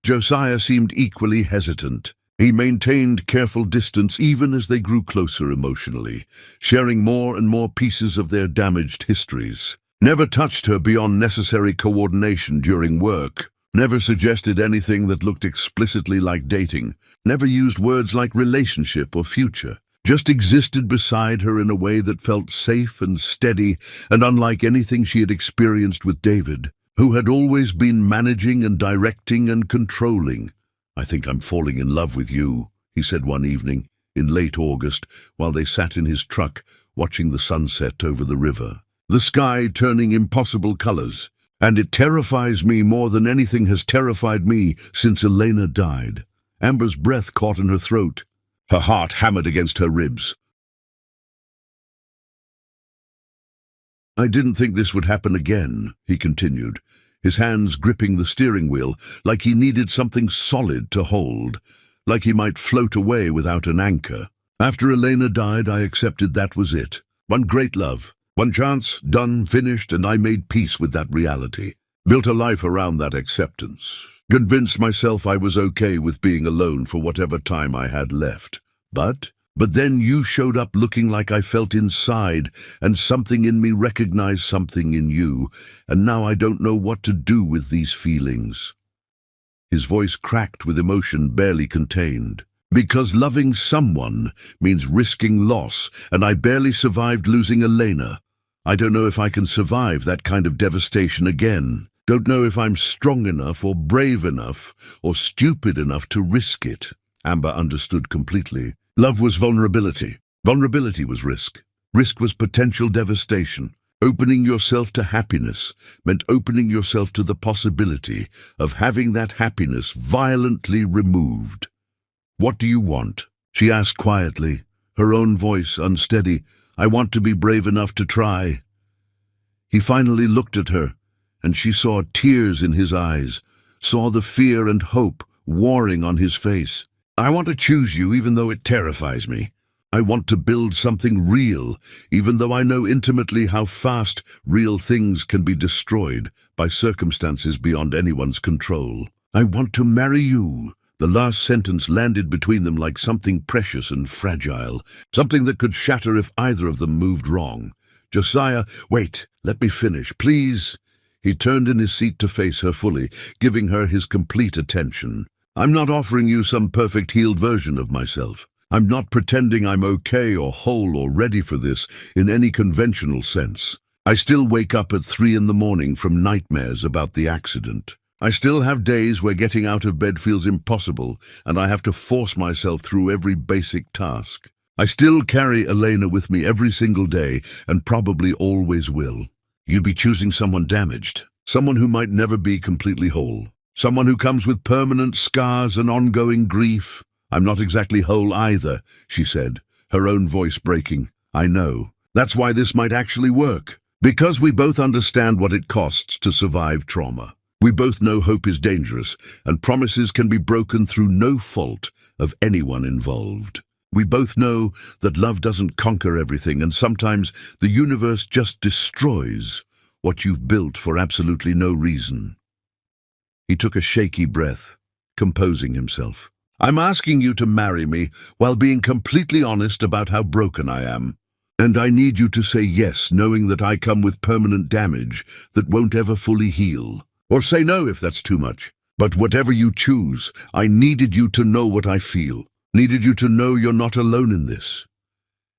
Josiah seemed equally hesitant. He maintained careful distance even as they grew closer emotionally, sharing more and more pieces of their damaged histories. Never touched her beyond necessary coordination during work. Never suggested anything that looked explicitly like dating. Never used words like relationship or future. Just existed beside her in a way that felt safe and steady and unlike anything she had experienced with David, who had always been managing and directing and controlling. "I think I'm falling in love with you," he said one evening in late August while they sat in his truck watching the sunset over the river. The sky turning impossible colors. "And it terrifies me more than anything has terrified me since Elena died." Amber's breath caught in her throat. Her heart hammered against her ribs. "I didn't think this would happen again," he continued, his hands gripping the steering wheel like he needed something solid to hold, like he might float away without an anchor. "After Elena died, I accepted that was it. One great love. One chance, done, finished, and I made peace with that reality. Built a life around that acceptance. Convinced myself I was okay with being alone for whatever time I had left. But then you showed up looking like I felt inside, and something in me recognized something in you, and now I don't know what to do with these feelings." His voice cracked with emotion barely contained. "Because loving someone means risking loss, and I barely survived losing Elena. I don't know if I can survive that kind of devastation again. Don't know if I'm strong enough or brave enough or stupid enough to risk it." Amber understood completely. Love was vulnerability. Vulnerability was risk. Risk was potential devastation. Opening yourself to happiness meant opening yourself to the possibility of having that happiness violently removed. "What do you want?" she asked quietly, her own voice unsteady. "I want to be brave enough to try." He finally looked at her, and she saw tears in his eyes, saw the fear and hope warring on his face. "I want to choose you even though it terrifies me. I want to build something real, even though I know intimately how fast real things can be destroyed by circumstances beyond anyone's control. I want to marry you." The last sentence landed between them like something precious and fragile, something that could shatter if either of them moved wrong. "Josiah, wait, let me finish, please." He turned in his seat to face her fully, giving her his complete attention. "I'm not offering you some perfect healed version of myself. I'm not pretending I'm okay or whole or ready for this in any conventional sense. I still wake up at 3 in the morning from nightmares about the accident. I still have days where getting out of bed feels impossible and I have to force myself through every basic task. I still carry Elena with me every single day and probably always will. You'd be choosing someone damaged, someone who might never be completely whole, someone who comes with permanent scars and ongoing grief. I'm not exactly whole either," she said, her own voice breaking. "I know. That's why this might actually work. Because we both understand what it costs to survive trauma. We both know hope is dangerous, and promises can be broken through no fault of anyone involved. We both know that love doesn't conquer everything, and sometimes the universe just destroys what you've built for absolutely no reason." He took a shaky breath, composing himself. "I'm asking you to marry me while being completely honest about how broken I am. And I need you to say yes, knowing that I come with permanent damage that won't ever fully heal. Or say no if that's too much. But whatever you choose, I needed you to know what I feel. Needed you to know you're not alone in this."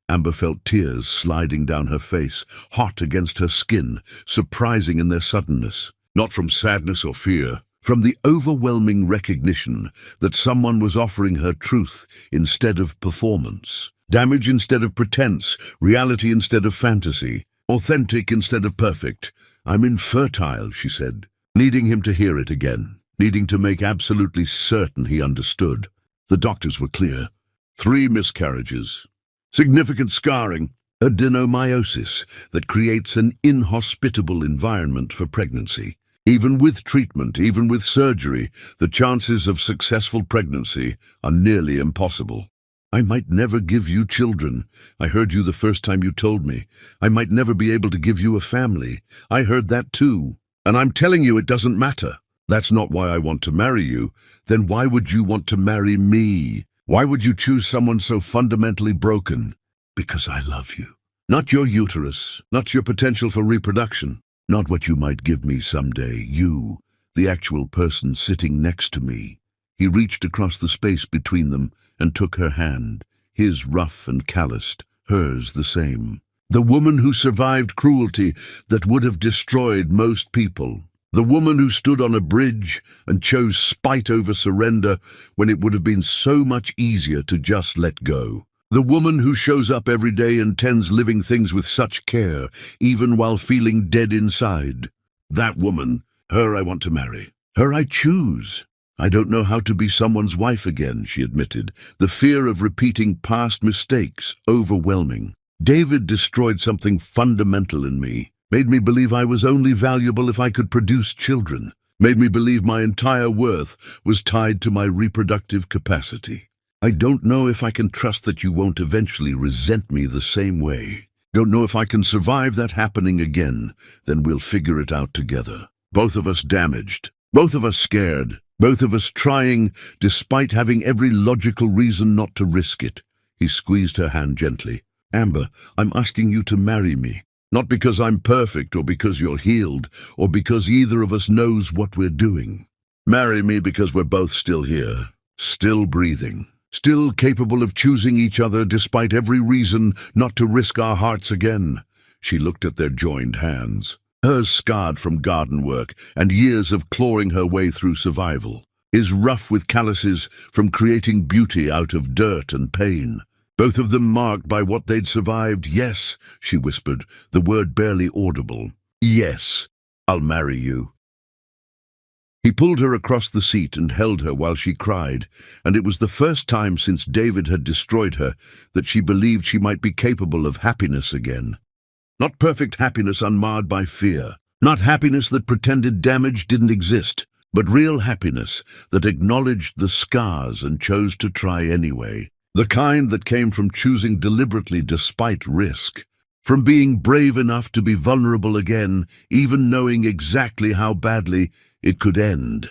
Amber felt tears sliding down her face, hot against her skin, surprising in their suddenness. Not from sadness or fear, from the overwhelming recognition that someone was offering her truth instead of performance. Damage instead of pretense, reality instead of fantasy, authentic instead of perfect. "I'm infertile," she said, needing him to hear it again, needing to make absolutely certain he understood. The doctors were clear. 3 miscarriages. Significant scarring. Adenomyosis that creates an inhospitable environment for pregnancy. Even with treatment, even with surgery, the chances of successful pregnancy are nearly impossible. I might never give you children. I heard you the first time you told me. I might never be able to give you a family. I heard that too. And I'm telling you it doesn't matter. That's not why I want to marry you. Then why would you want to marry me? Why would you choose someone so fundamentally broken? Because I love you. Not your uterus, not your potential for reproduction, not what you might give me someday. You, the actual person sitting next to me. He reached across the space between them and took her hand, his rough and calloused, hers the same. The woman who survived cruelty that would have destroyed most people. The woman who stood on a bridge and chose spite over surrender when it would have been so much easier to just let go. The woman who shows up every day and tends living things with such care, even while feeling dead inside. That woman, her I want to marry. Her I choose. I don't know how to be someone's wife again, she admitted, the fear of repeating past mistakes overwhelming. David destroyed something fundamental in me, made me believe I was only valuable if I could produce children, made me believe my entire worth was tied to my reproductive capacity. I don't know if I can trust that you won't eventually resent me the same way. Don't know if I can survive that happening again. Then we'll figure it out together. Both of us damaged, both of us scared, both of us trying, despite having every logical reason not to risk it. He squeezed her hand gently. Amber, I'm asking you to marry me. Not because I'm perfect or because you're healed or because either of us knows what we're doing. Marry me because we're both still here, still breathing, still capable of choosing each other despite every reason not to risk our hearts again. She looked at their joined hands, hers scarred from garden work and years of clawing her way through survival, his rough with calluses from creating beauty out of dirt and pain. Both of them marked by what they'd survived. Yes, she whispered, the word barely audible. Yes, I'll marry you. He pulled her across the seat and held her while she cried, and it was the first time since David had destroyed her that she believed she might be capable of happiness again. Not perfect happiness unmarred by fear, not happiness that pretended damage didn't exist, but real happiness that acknowledged the scars and chose to try anyway. The kind that came from choosing deliberately despite risk, from being brave enough to be vulnerable again, even knowing exactly how badly it could end.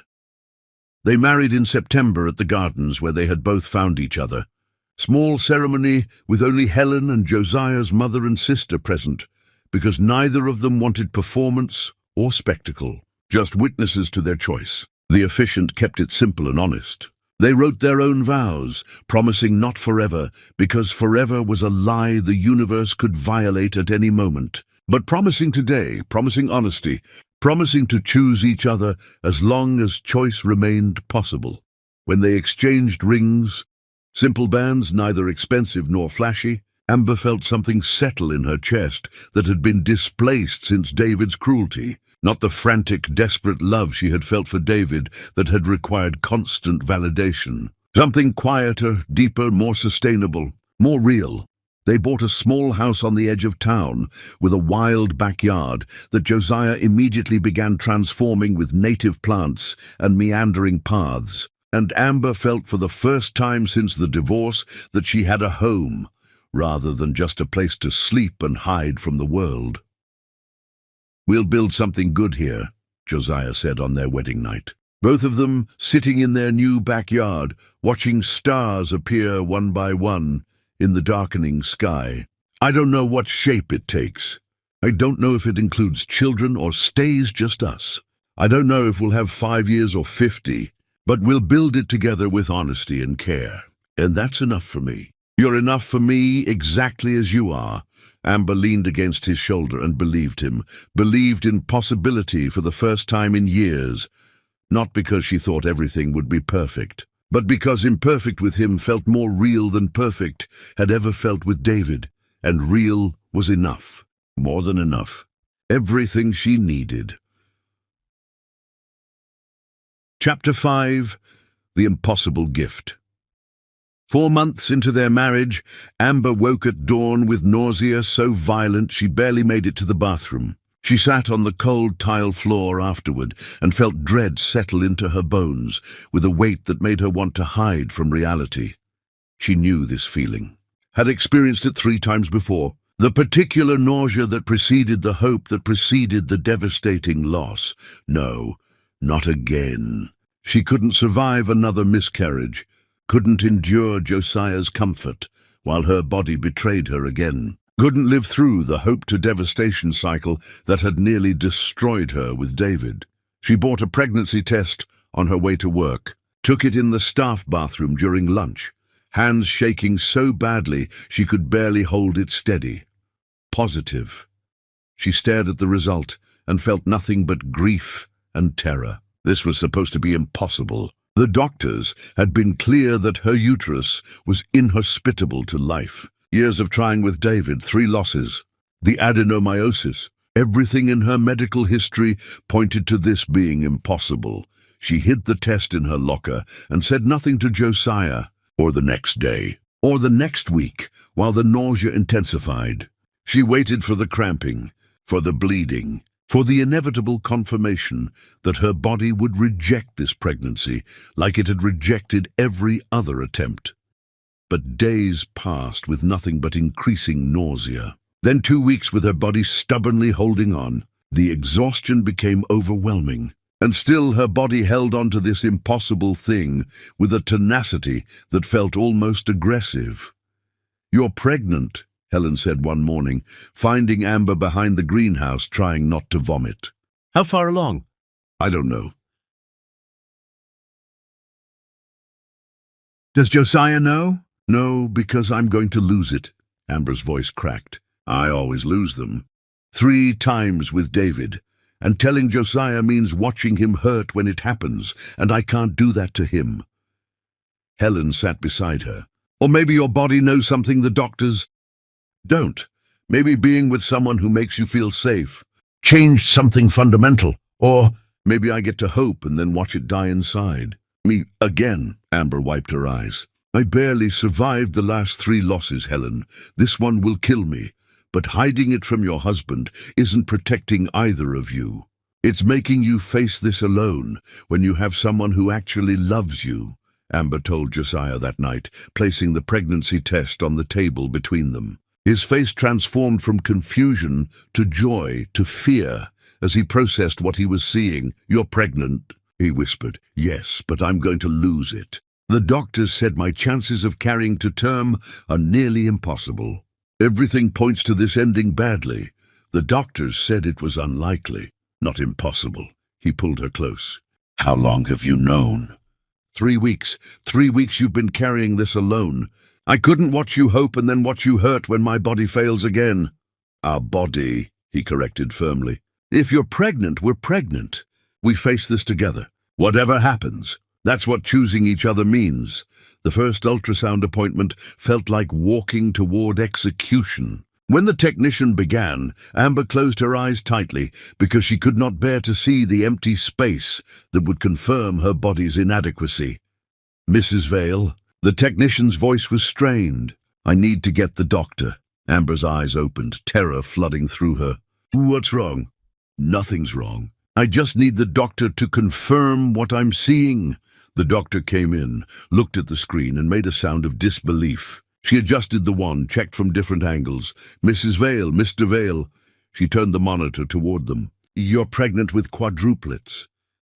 They married in September at the gardens where they had both found each other. Small ceremony with only Helen and Josiah's mother and sister present, because neither of them wanted performance or spectacle, just witnesses to their choice. The officiant kept it simple and honest. They wrote their own vows, promising not forever, because forever was a lie the universe could violate at any moment, but promising today, promising honesty, promising to choose each other as long as choice remained possible. When they exchanged rings, simple bands neither expensive nor flashy, Amber felt something settle in her chest that had been displaced since David's cruelty. Not the frantic, desperate love she had felt for David that had required constant validation. Something quieter, deeper, more sustainable, more real. They bought a small house on the edge of town with a wild backyard that Josiah immediately began transforming with native plants and meandering paths. And Amber felt for the first time since the divorce that she had a home, rather than just a place to sleep and hide from the world. We'll build something good here, Josiah said on their wedding night. Both of them sitting in their new backyard, watching stars appear one by one in the darkening sky. I don't know what shape it takes. I don't know if it includes children or stays just us. I don't know if we'll have 5 years or 50, but we'll build it together with honesty and care. And that's enough for me. You're enough for me exactly as you are. Amber leaned against his shoulder and believed him, believed in possibility for the first time in years, not because she thought everything would be perfect, but because imperfect with him felt more real than perfect had ever felt with David, and real was enough, more than enough, everything she needed. Chapter 5. The Impossible Gift. 4 months into their marriage, Amber woke at dawn with nausea so violent she barely made it to the bathroom. She sat on the cold tile floor afterward and felt dread settle into her bones with a weight that made her want to hide from reality. She knew this feeling, had experienced it 3 times before. The particular nausea that preceded the hope that preceded the devastating loss. No, not again. She couldn't survive another miscarriage, couldn't endure Josiah's comfort while her body betrayed her again, couldn't live through the hope to devastation cycle that had nearly destroyed her with David. She bought a pregnancy test on her way to work, took it in the staff bathroom during lunch, hands shaking so badly she could barely hold it steady. Positive. She stared at the result and felt nothing but grief and terror. This was supposed to be impossible. The doctors had been clear that her uterus was inhospitable to life. Years of trying with David, 3 losses, the adenomyosis. Everything in her medical history pointed to this being impossible. She hid the test in her locker and said nothing to Josiah, or the next day, or the next week, while the nausea intensified. She waited for the cramping, for the bleeding, for the inevitable confirmation that her body would reject this pregnancy like it had rejected every other attempt. But days passed with nothing but increasing nausea. Then 2 weeks with her body stubbornly holding on. The exhaustion became overwhelming. And still her body held on to this impossible thing with a tenacity that felt almost aggressive. "You're pregnant," Helen said one morning, finding Amber behind the greenhouse trying not to vomit. "How far along?" "I don't know." "Does Josiah know?" "No, because I'm going to lose it." Amber's voice cracked. "I always lose them. 3 times with David. And telling Josiah means watching him hurt when it happens, and I can't do that to him." Helen sat beside her. "Or maybe your body knows something the doctors don't. Maybe being with someone who makes you feel safe changed something fundamental. Or maybe I get to hope and then watch it die inside. Me again." Amber wiped her eyes. "I barely survived the last 3 losses, Helen. This one will kill me. But hiding it from your husband isn't protecting either of you. It's making you face this alone when you have someone who actually loves you," Amber told Josiah that night, placing the pregnancy test on the table between them. His face transformed from confusion to joy to fear as he processed what he was seeing. "You're pregnant," he whispered. "Yes, but I'm going to lose it. The doctors said my chances of carrying to term are nearly impossible. Everything points to this ending badly. The doctors said it was unlikely, not impossible." He pulled her close. "How long have you known?" 3 weeks. 3 weeks you've been carrying this alone. I couldn't watch you hope and then watch you hurt when my body fails again." "Our body," he corrected firmly. "If you're pregnant, we're pregnant. We face this together. Whatever happens. That's what choosing each other means." The first ultrasound appointment felt like walking toward execution. When the technician began, Amber closed her eyes tightly because she could not bear to see the empty space that would confirm her body's inadequacy. "Mrs. Vale." The technician's voice was strained. "I need to get the doctor." Amber's eyes opened, terror flooding through her. "What's wrong?" "Nothing's wrong. I just need the doctor to confirm what I'm seeing." The doctor came in, looked at the screen, and made a sound of disbelief. She adjusted the wand, checked from different angles. "Mrs. Vale, Mr. Vale." She turned the monitor toward them. "You're pregnant with quadruplets.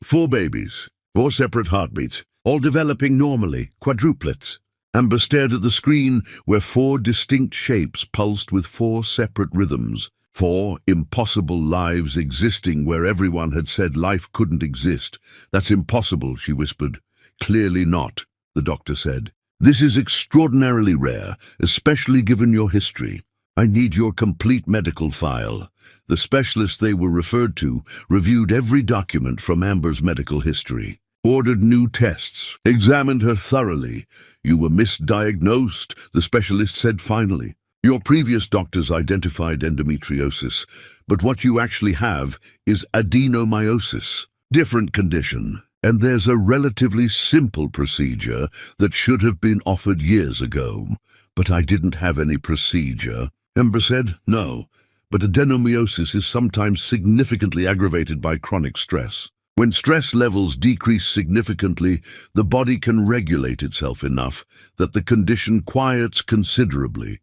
4 babies, 4 separate heartbeats, all developing normally, quadruplets." Amber stared at the screen where 4 distinct shapes pulsed with 4 separate rhythms. 4 impossible lives existing where everyone had said life couldn't exist. "That's impossible," she whispered. "Clearly not," the doctor said. "This is extraordinarily rare, especially given your history. I need your complete medical file." The specialist they were referred to reviewed every document from Amber's medical history, ordered new tests, examined her thoroughly. "You were misdiagnosed," the specialist said finally. "Your previous doctors identified endometriosis, but what you actually have is adenomyosis. Different condition. And there's a relatively simple procedure that should have been offered years ago. But I didn't have any procedure." Amber said, "No, but adenomyosis is sometimes significantly aggravated by chronic stress. When stress levels decrease significantly, the body can regulate itself enough that the condition quiets considerably.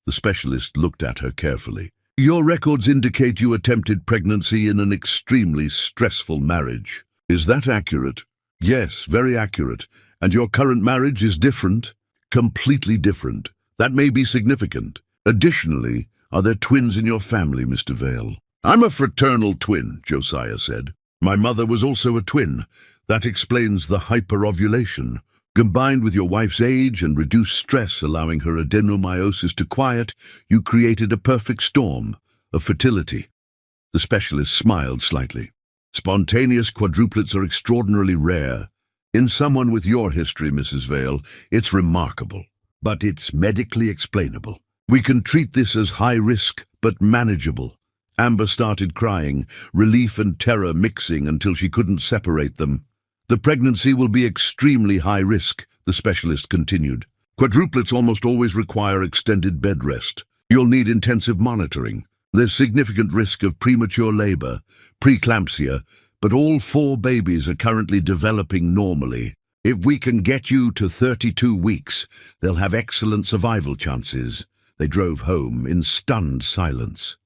The specialist looked at her carefully. Your records indicate you attempted pregnancy in an extremely stressful marriage. Is that accurate? Yes, very accurate. And your current marriage is different? Completely different. That may be significant. Additionally, are there twins in your family, Mr. Vale? I'm a fraternal twin, Josiah said. My mother was also a twin. That explains the hyperovulation. Combined with your wife's age and reduced stress allowing her adenomyosis to quiet, you created a perfect storm of fertility. The specialist smiled slightly. Spontaneous quadruplets are extraordinarily rare. In someone with your history, Mrs. Vale, it's remarkable. But it's medically explainable. We can treat this as high risk, but manageable. Amber started crying, relief and terror mixing until she couldn't separate them. The pregnancy will be extremely high risk, the specialist continued. Quadruplets almost always require extended bed rest. You'll need intensive monitoring. There's significant risk of premature labor, preeclampsia, but all 4 babies are currently developing normally. If we can get you to 32 weeks, they'll have excellent survival chances. They drove home in stunned silence.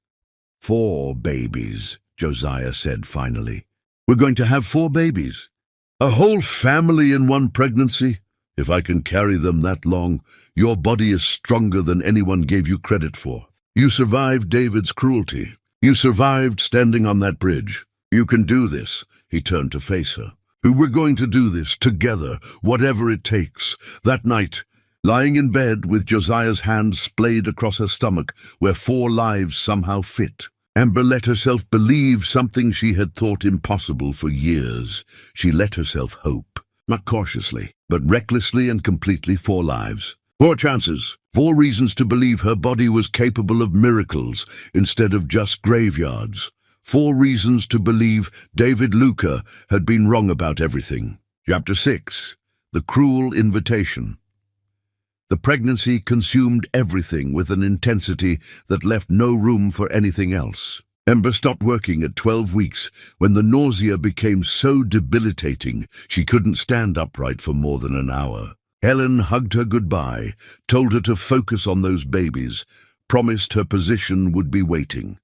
4 babies, Josiah said finally. We're going to have 4 babies. A whole family in one pregnancy? If I can carry them that long, your body is stronger than anyone gave you credit for. You survived David's cruelty. You survived standing on that bridge. You can do this. He turned to face her. We're going to do this together, whatever it takes. That night, lying in bed with Josiah's hand splayed across her stomach, where 4 lives somehow fit, Amber let herself believe something she had thought impossible for years. She let herself hope, not cautiously, but recklessly and completely. 4 lives. 4 chances. 4 reasons to believe her body was capable of miracles instead of just graveyards. 4 reasons to believe David Luca had been wrong about everything. Chapter 6. The Cruel Invitation. The pregnancy consumed everything with an intensity that left no room for anything else. Amber stopped working at 12 weeks when the nausea became so debilitating she couldn't stand upright for more than an hour. Helen hugged her goodbye, told her to focus on those babies, promised her position would be waiting.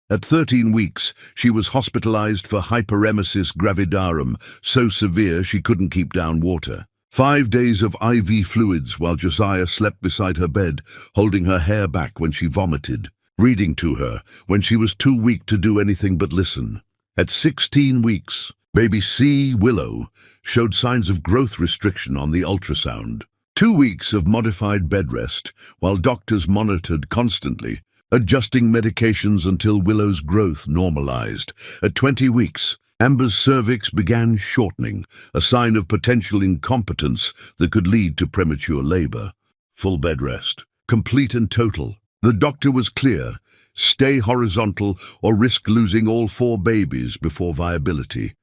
At 13 weeks, she was hospitalized for hyperemesis gravidarum, so severe she couldn't keep down water. 5 days of IV fluids while Josiah slept beside her bed, holding her hair back when she vomited, reading to her when she was too weak to do anything but listen. At 16 weeks, baby C. Willow showed signs of growth restriction on the ultrasound. 2 weeks of modified bed rest while doctors monitored constantly, adjusting medications until Willow's growth normalized. At 20 weeks, Amber's cervix began shortening, a sign of potential incompetence that could lead to premature labor. Full bed rest, complete and total. The doctor was clear: stay horizontal or risk losing all 4 babies before viability.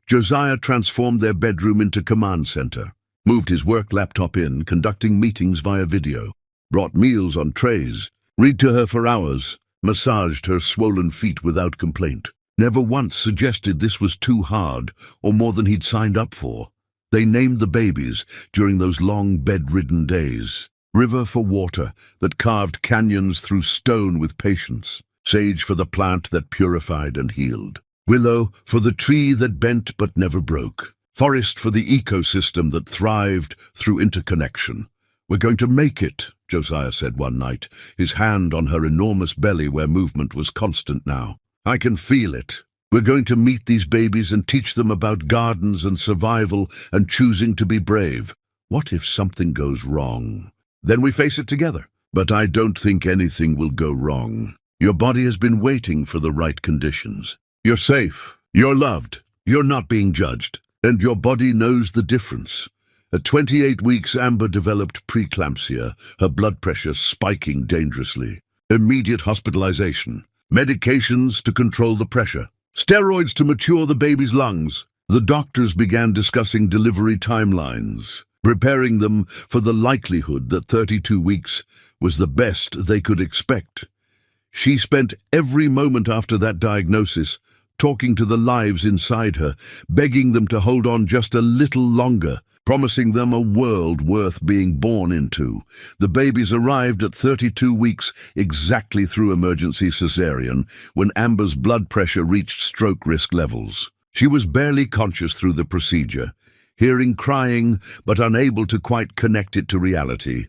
Josiah transformed their bedroom into command center, moved his work laptop in, conducting meetings via video, brought meals on trays, read to her for hours, massaged her swollen feet without complaint. Never once suggested this was too hard or more than he'd signed up for. They named the babies during those long bedridden days. River for water that carved canyons through stone with patience. Sage for the plant that purified and healed. Willow for the tree that bent but never broke. Forest for the ecosystem that thrived through interconnection. We're going to make it, Josiah said one night, his hand on her enormous belly where movement was constant now. I can feel it. We're going to meet these babies and teach them about gardens and survival and choosing to be brave. What if something goes wrong? Then we face it together. But I don't think anything will go wrong. Your body has been waiting for the right conditions. You're safe. You're loved. You're not being judged. And your body knows the difference. At 28 weeks, Amber developed preeclampsia, her blood pressure spiking dangerously. Immediate hospitalization. Medications to control the pressure. Steroids to mature the baby's lungs. The doctors began discussing delivery timelines, preparing them for the likelihood that 32 weeks was the best they could expect. She spent every moment after that diagnosis talking to the lives inside her, begging them to hold on just a little longer, promising them a world worth being born into. The babies arrived at 32 weeks, exactly through emergency cesarean, when Amber's blood pressure reached stroke risk levels. She was barely conscious through the procedure, hearing crying but unable to quite connect it to reality.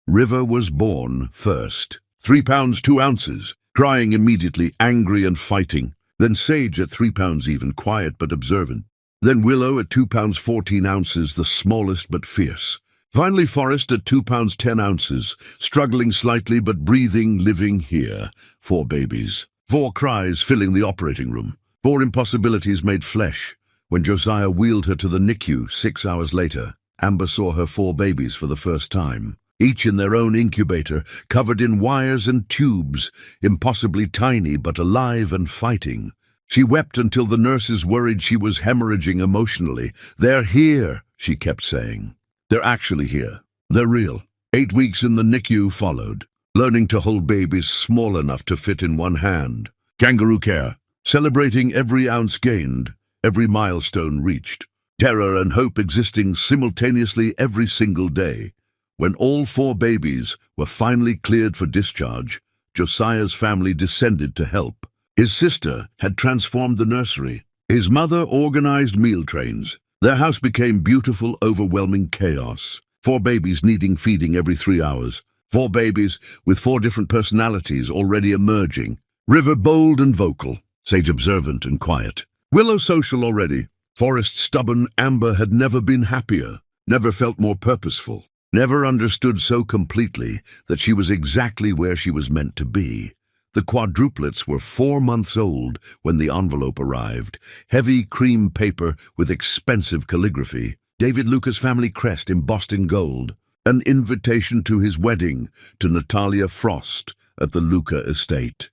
River was born first. 3 pounds 2 ounces, crying immediately, angry and fighting. Then Sage at 3 pounds even, quiet but observant. Then Willow at 2 pounds 14 ounces, the smallest but fierce. Finally Forrest at 2 pounds 10 ounces, struggling slightly but breathing, living here. 4 babies. 4 cries filling the operating room. 4 impossibilities made flesh. When Josiah wheeled her to the NICU 6 hours later, Amber saw her 4 babies for the first time. Each in their own incubator, covered in wires and tubes, impossibly tiny but alive and fighting. She wept until the nurses worried she was hemorrhaging emotionally. "They're here," she kept saying. "They're actually here. They're real." 8 weeks in the NICU followed, learning to hold babies small enough to fit in one hand. Kangaroo care, celebrating every ounce gained, every milestone reached. Terror and hope existing simultaneously every single day. When all 4 babies were finally cleared for discharge, Josiah's family descended to help. His sister had transformed the nursery. His mother organized meal trains. Their house became beautiful, overwhelming chaos. 4 babies needing feeding every 3 hours. 4 babies with 4 different personalities already emerging. River bold and vocal, Sage observant and quiet. Willow social already. Forrest stubborn. Amber had never been happier, never felt more purposeful. Never understood so completely that she was exactly where she was meant to be. The quadruplets were 4 months old when the envelope arrived. Heavy cream paper with expensive calligraphy. David Lucas family crest embossed in gold. An invitation to his wedding to Natalia Frost at the Luca estate.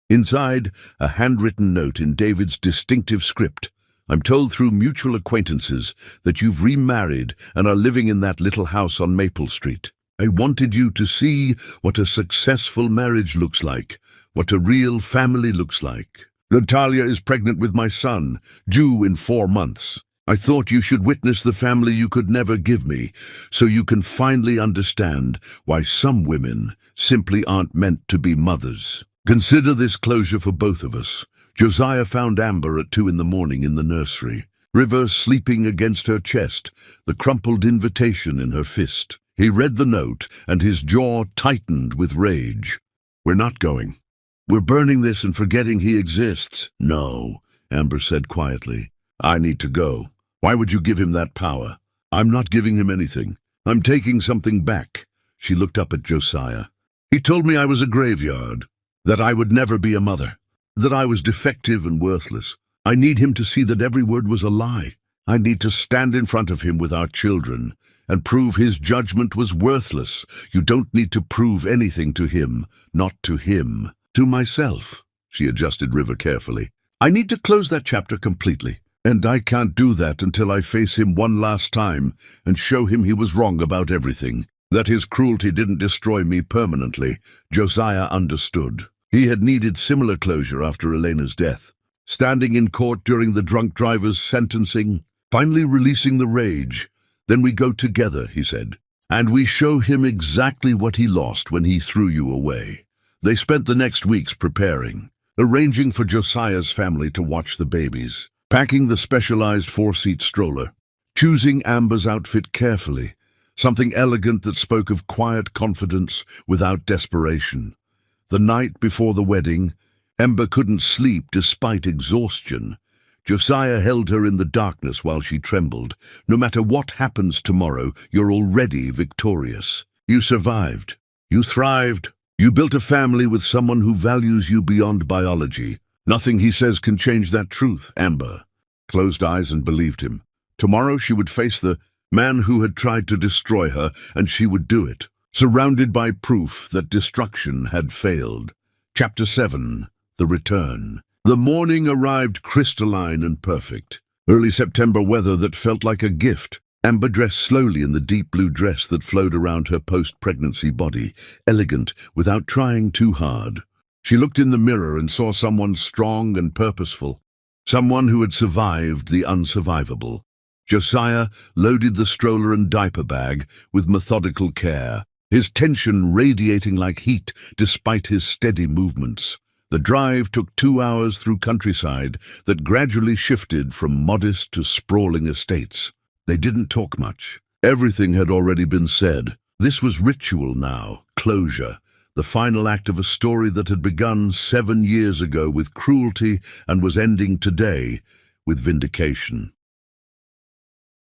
Inside, a handwritten note in David's distinctive script. "I'm told through mutual acquaintances that you've remarried and are living in that little house on Maple Street. I wanted you to see what a successful marriage looks like, what a real family looks like. Natalia is pregnant with my son, due in 4 months. I thought you should witness the family you could never give me, so you can finally understand why some women simply aren't meant to be mothers. Consider this closure for both of us." Josiah found Amber at 2 in the morning in the nursery. River sleeping against her chest, the crumpled invitation in her fist. He read the note, and his jaw tightened with rage. "We're not going. We're burning this and forgetting he exists." "No," Amber said quietly. "I need to go. Why would you give him that power? I'm not giving him anything. I'm taking something back." She looked up at Josiah. "He told me I was a graveyard, that I would never be a mother, that I was defective and worthless. I need him to see that every word was a lie. I need to stand in front of him with our children and prove his judgment was worthless. You don't need to prove anything to him, not to him. To myself." She adjusted River carefully. "I need to close that chapter completely, and I can't do that until I face him one last time and show him he was wrong about everything, that his cruelty didn't destroy me permanently." Josiah understood. He had needed similar closure after Elena's death. Standing in court during the drunk driver's sentencing, finally releasing the rage. "Then we go together," he said, "and we show him exactly what he lost when he threw you away." They spent the next weeks preparing, arranging for Josiah's family to watch the babies, packing the specialized 4-seat stroller, choosing Amber's outfit carefully, something elegant that spoke of quiet confidence without desperation. The night before the wedding, Amber couldn't sleep despite exhaustion. Josiah held her in the darkness while she trembled. "No matter what happens tomorrow, you're already victorious. You survived. You thrived. You built a family with someone who values you beyond biology. Nothing he says can change that truth." Amber closed eyes and believed him. Tomorrow she would face the man who had tried to destroy her, and she would do it, surrounded by proof that destruction had failed. Chapter 7. The Return. The morning arrived crystalline and perfect. Early September weather that felt like a gift. Amber dressed slowly in the deep blue dress that flowed around her post-pregnancy body, elegant without trying too hard. She looked in the mirror and saw someone strong and purposeful, someone who had survived the unsurvivable. Josiah loaded the stroller and diaper bag with methodical care, his tension radiating like heat despite his steady movements. The drive took 2 hours through countryside that gradually shifted from modest to sprawling estates. They didn't talk much. Everything had already been said. This was ritual now, closure, the final act of a story that had begun 7 years ago with cruelty and was ending today with vindication.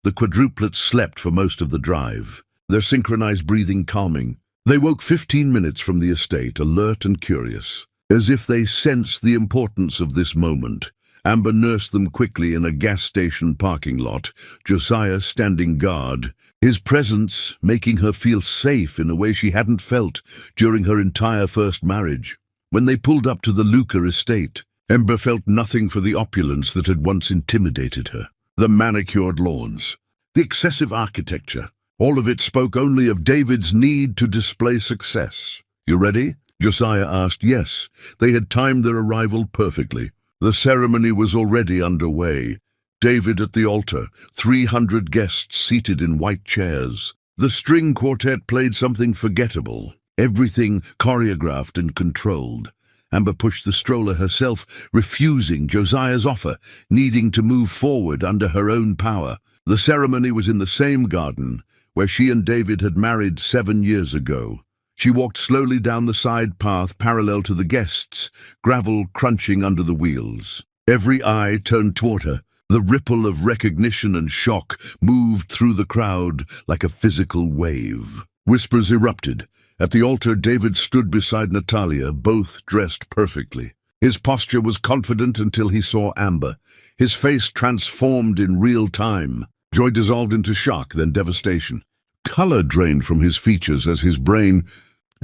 The quadruplets slept for most of the drive, their synchronized breathing calming. They woke 15 minutes from the estate, alert and curious. As if they sensed the importance of this moment, Amber nursed them quickly in a gas station parking lot, Josiah standing guard, his presence making her feel safe in a way she hadn't felt during her entire first marriage. When they pulled up to the Luca estate, Amber felt nothing for the opulence that had once intimidated her. The manicured lawns, the excessive architecture, all of it spoke only of David's need to display success. "You ready?" Josiah asked. Yes, they had timed their arrival perfectly. The ceremony was already underway. David at the altar, 300 guests seated in white chairs. The string quartet played something forgettable, everything choreographed and controlled. Amber pushed the stroller herself, refusing Josiah's offer, needing to move forward under her own power. The ceremony was in the same garden where she and David had married 7 years ago. She walked slowly down the side path parallel to the guests, gravel crunching under the wheels. Every eye turned toward her. The ripple of recognition and shock moved through the crowd like a physical wave. Whispers erupted. At the altar, David stood beside Natalia, both dressed perfectly. His posture was confident until he saw Amber. His face transformed in real time. Joy dissolved into shock, then devastation. Color drained from his features as his brain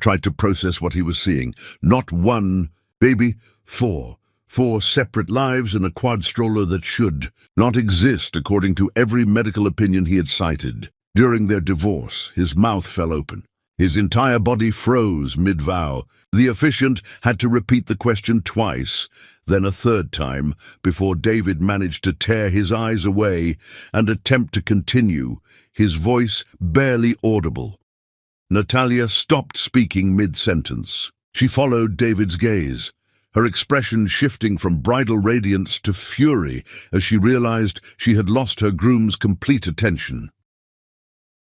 tried to process what he was seeing. Not one baby, four separate lives in a quad stroller that should not exist according to every medical opinion he had cited. During their divorce, his mouth fell open. His entire body froze mid-vow. The officiant had to repeat the question twice, then a third time, before David managed to tear his eyes away and attempt to continue, his voice barely audible. Natalia stopped speaking mid-sentence. She followed David's gaze, her expression shifting from bridal radiance to fury as she realized she had lost her groom's complete attention.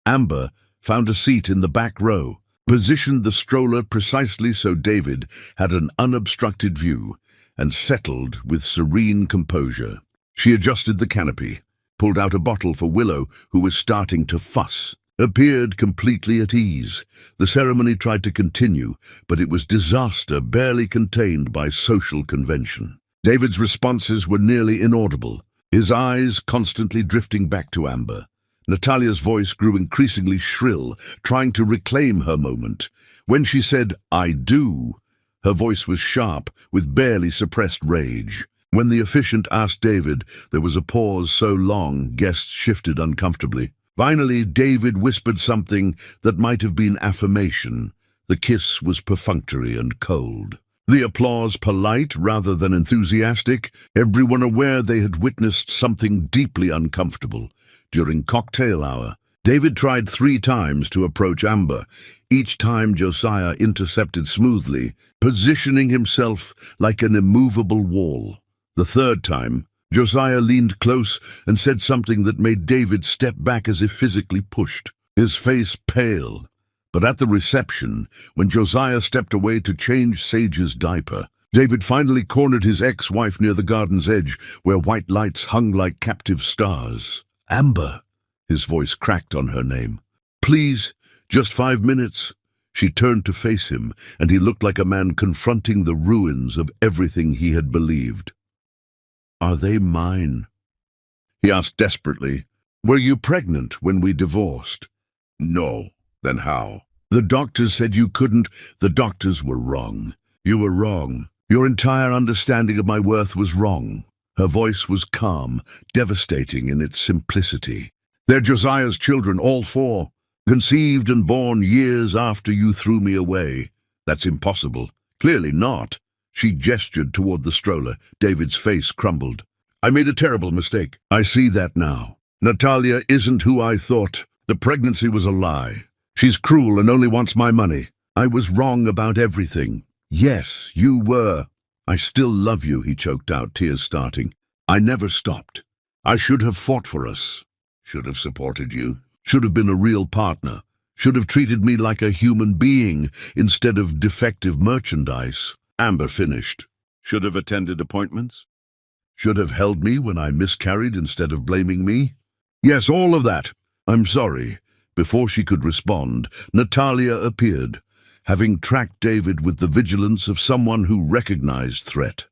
Amber found a seat in the back row, positioned the stroller precisely so David had an unobstructed view, and settled with serene composure. She adjusted the canopy, pulled out a bottle for Willow, who was starting to fuss, appeared completely at ease. The ceremony tried to continue, but it was disaster barely contained by social convention. David's responses were nearly inaudible, his eyes constantly drifting back to Amber. Natalia's voice grew increasingly shrill, trying to reclaim her moment. When she said, "I do," her voice was sharp, with barely suppressed rage. When the officiant asked David, there was a pause so long guests shifted uncomfortably. Finally, David whispered something that might have been affirmation. The kiss was perfunctory and cold. The applause polite rather than enthusiastic, everyone aware they had witnessed something deeply uncomfortable. During cocktail hour, David tried 3 times to approach Amber. Each time Josiah intercepted smoothly, positioning himself like an immovable wall. The third time, Josiah leaned close and said something that made David step back as if physically pushed, his face pale. But at the reception, when Josiah stepped away to change Sage's diaper, David finally cornered his ex-wife near the garden's edge, where white lights hung like captive stars. "Amber," his voice cracked on her name. "Please, just 5 minutes." She turned to face him, and he looked like a man confronting the ruins of everything he had believed. "Are they mine?" he asked desperately. "Were you pregnant when we divorced?" "No." "Then how?" "The doctors said you couldn't." "The doctors were wrong. You were wrong. Your entire understanding of my worth was wrong." Her voice was calm, devastating in its simplicity. They're Josiah's children, all four, conceived and born years after you threw me away. That's impossible. Clearly not. She gestured toward the stroller. David's face crumbled. I made a terrible mistake. I see that now. Natalia isn't who I thought. The pregnancy was a lie. She's cruel and only wants my money. I was wrong about everything. Yes, you were. I still love you, he choked out, tears starting. I never stopped. I should have fought for us. Should have supported you. Should have been a real partner. Should have treated me like a human being instead of defective merchandise. Amber finished. Should have attended appointments. Should have held me when I miscarried instead of blaming me. Yes, all of that. I'm sorry. Before she could respond, Natalia appeared, having tracked David with the vigilance of someone who recognized threat.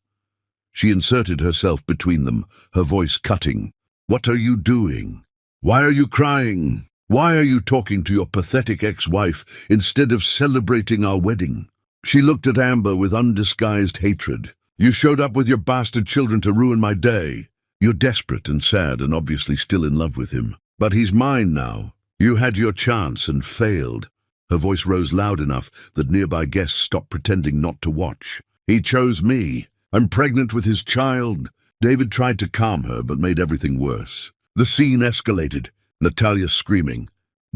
She inserted herself between them, her voice cutting. What are you doing? Why are you crying? Why are you talking to your pathetic ex-wife instead of celebrating our wedding? She looked at Amber with undisguised hatred. You showed up with your bastard children to ruin my day. You're desperate and sad and obviously still in love with him. But he's mine now. You had your chance and failed. Her voice rose loud enough that nearby guests stopped pretending not to watch. He chose me. I'm pregnant with his child. David tried to calm her but made everything worse. The scene escalated, Natalia screaming.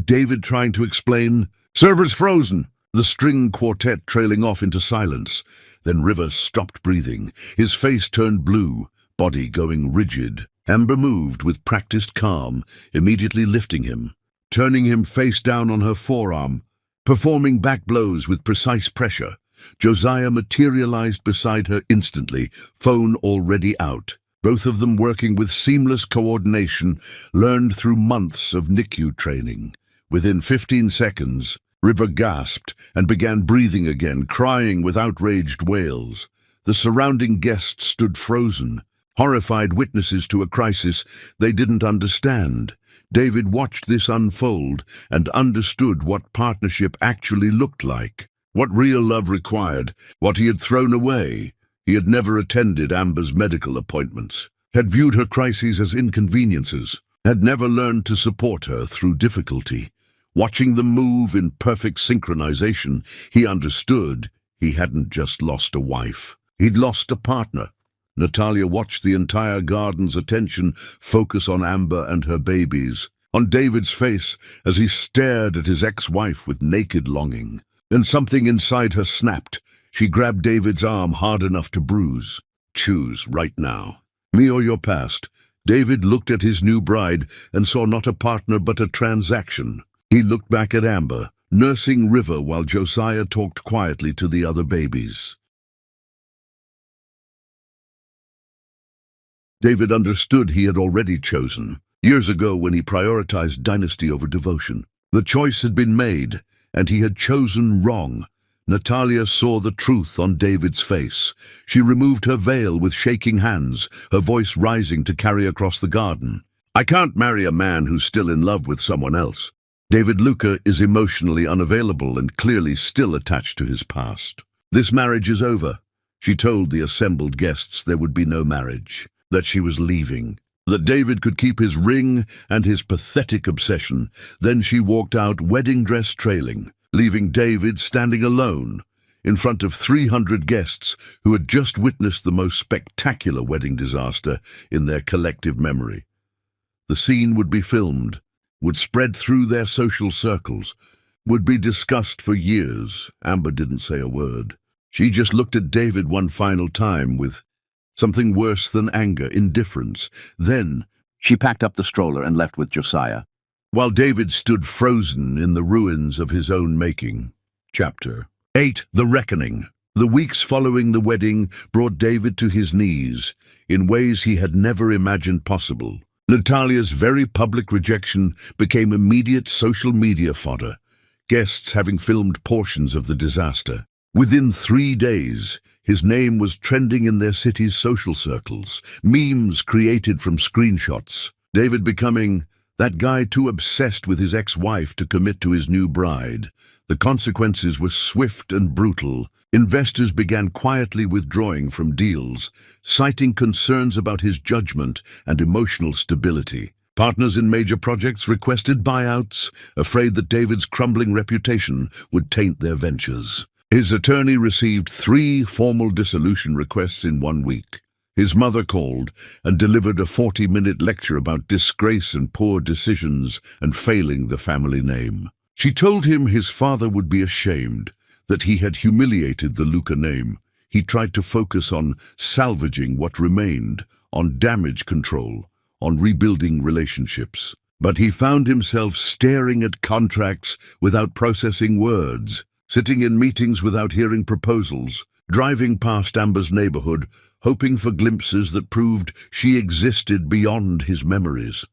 David trying to explain. Server's frozen. The string quartet trailing off into silence. Then River stopped breathing. His face turned blue, body going rigid. Amber moved with practiced calm, immediately lifting him, turning him face down on her forearm, performing back blows with precise pressure. Josiah materialized beside her instantly, phone already out. Both of them working with seamless coordination, learned through months of NICU training. Within 15 seconds, River gasped and began breathing again, crying with outraged wails. The surrounding guests stood frozen, horrified witnesses to a crisis they didn't understand. David watched this unfold and understood what partnership actually looked like, what real love required, what he had thrown away. He had never attended Amber's medical appointments, had viewed her crises as inconveniences, had never learned to support her through difficulty. Watching them move in perfect synchronization, he understood he hadn't just lost a wife. He'd lost a partner. Natalia watched the entire garden's attention focus on Amber and her babies, on David's face as he stared at his ex-wife with naked longing. Then something inside her snapped. She grabbed David's arm hard enough to bruise. Choose right now. Me or your past. David looked at his new bride and saw not a partner but a transaction. He looked back at Amber, nursing River while Josiah talked quietly to the other babies. David understood he had already chosen, years ago when he prioritized dynasty over devotion. The choice had been made, and he had chosen wrong. Natalia saw the truth on David's face. She removed her veil with shaking hands, her voice rising to carry across the garden. I can't marry a man who's still in love with someone else. David Luca is emotionally unavailable and clearly still attached to his past. This marriage is over. She told the assembled guests there would be no marriage, that she was leaving, that David could keep his ring and his pathetic obsession. Then she walked out, wedding dress trailing, leaving David standing alone in front of 300 guests who had just witnessed the most spectacular wedding disaster in their collective memory. The scene would be filmed, would spread through their social circles, would be discussed for years. Amber didn't say a word. She just looked at David one final time with something worse than anger, indifference. Then she packed up the stroller and left with Josiah, while David stood frozen in the ruins of his own making. Chapter 8. The Reckoning. The weeks following the wedding brought David to his knees in ways he had never imagined possible. Natalia's very public rejection became immediate social media fodder, guests having filmed portions of the disaster. Within 3 days, his name was trending in their city's social circles, memes created from screenshots. David becoming that guy too obsessed with his ex-wife to commit to his new bride. The consequences were swift and brutal. Investors began quietly withdrawing from deals, citing concerns about his judgment and emotional stability. Partners in major projects requested buyouts, afraid that David's crumbling reputation would taint their ventures. His attorney received 3 formal dissolution requests in 1 week. His mother called and delivered a 40-minute lecture about disgrace and poor decisions and failing the family name. She told him his father would be ashamed that he had humiliated the Luca name. He tried to focus on salvaging what remained, on damage control, on rebuilding relationships. But he found himself staring at contracts without processing words, sitting in meetings without hearing proposals, driving past Amber's neighborhood, hoping for glimpses that proved she existed beyond his memories.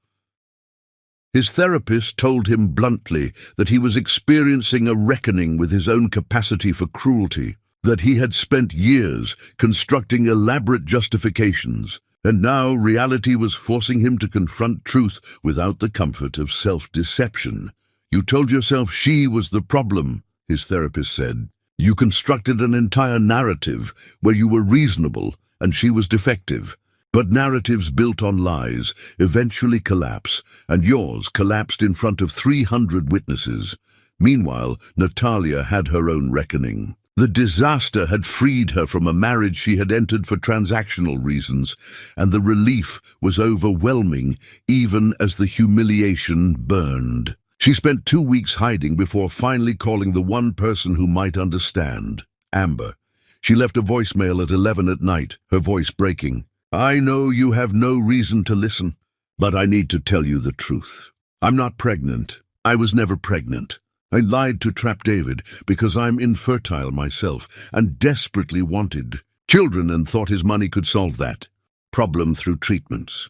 His therapist told him bluntly that he was experiencing a reckoning with his own capacity for cruelty, that he had spent years constructing elaborate justifications, and now reality was forcing him to confront truth without the comfort of self-deception. "You told yourself she was the problem," his therapist said. "You constructed an entire narrative where you were reasonable and she was defective. But narratives built on lies eventually collapse, and yours collapsed in front of 300 witnesses. Meanwhile, Natalia had her own reckoning. The disaster had freed her from a marriage she had entered for transactional reasons, and the relief was overwhelming even as the humiliation burned. She spent 2 weeks hiding before finally calling the one person who might understand, Amber. She left a voicemail at 11 at night, her voice breaking. "I know you have no reason to listen, but I need to tell you the truth. I'm not pregnant. I was never pregnant. I lied to trap David because I'm infertile myself and desperately wanted children and thought his money could solve that problem through treatments.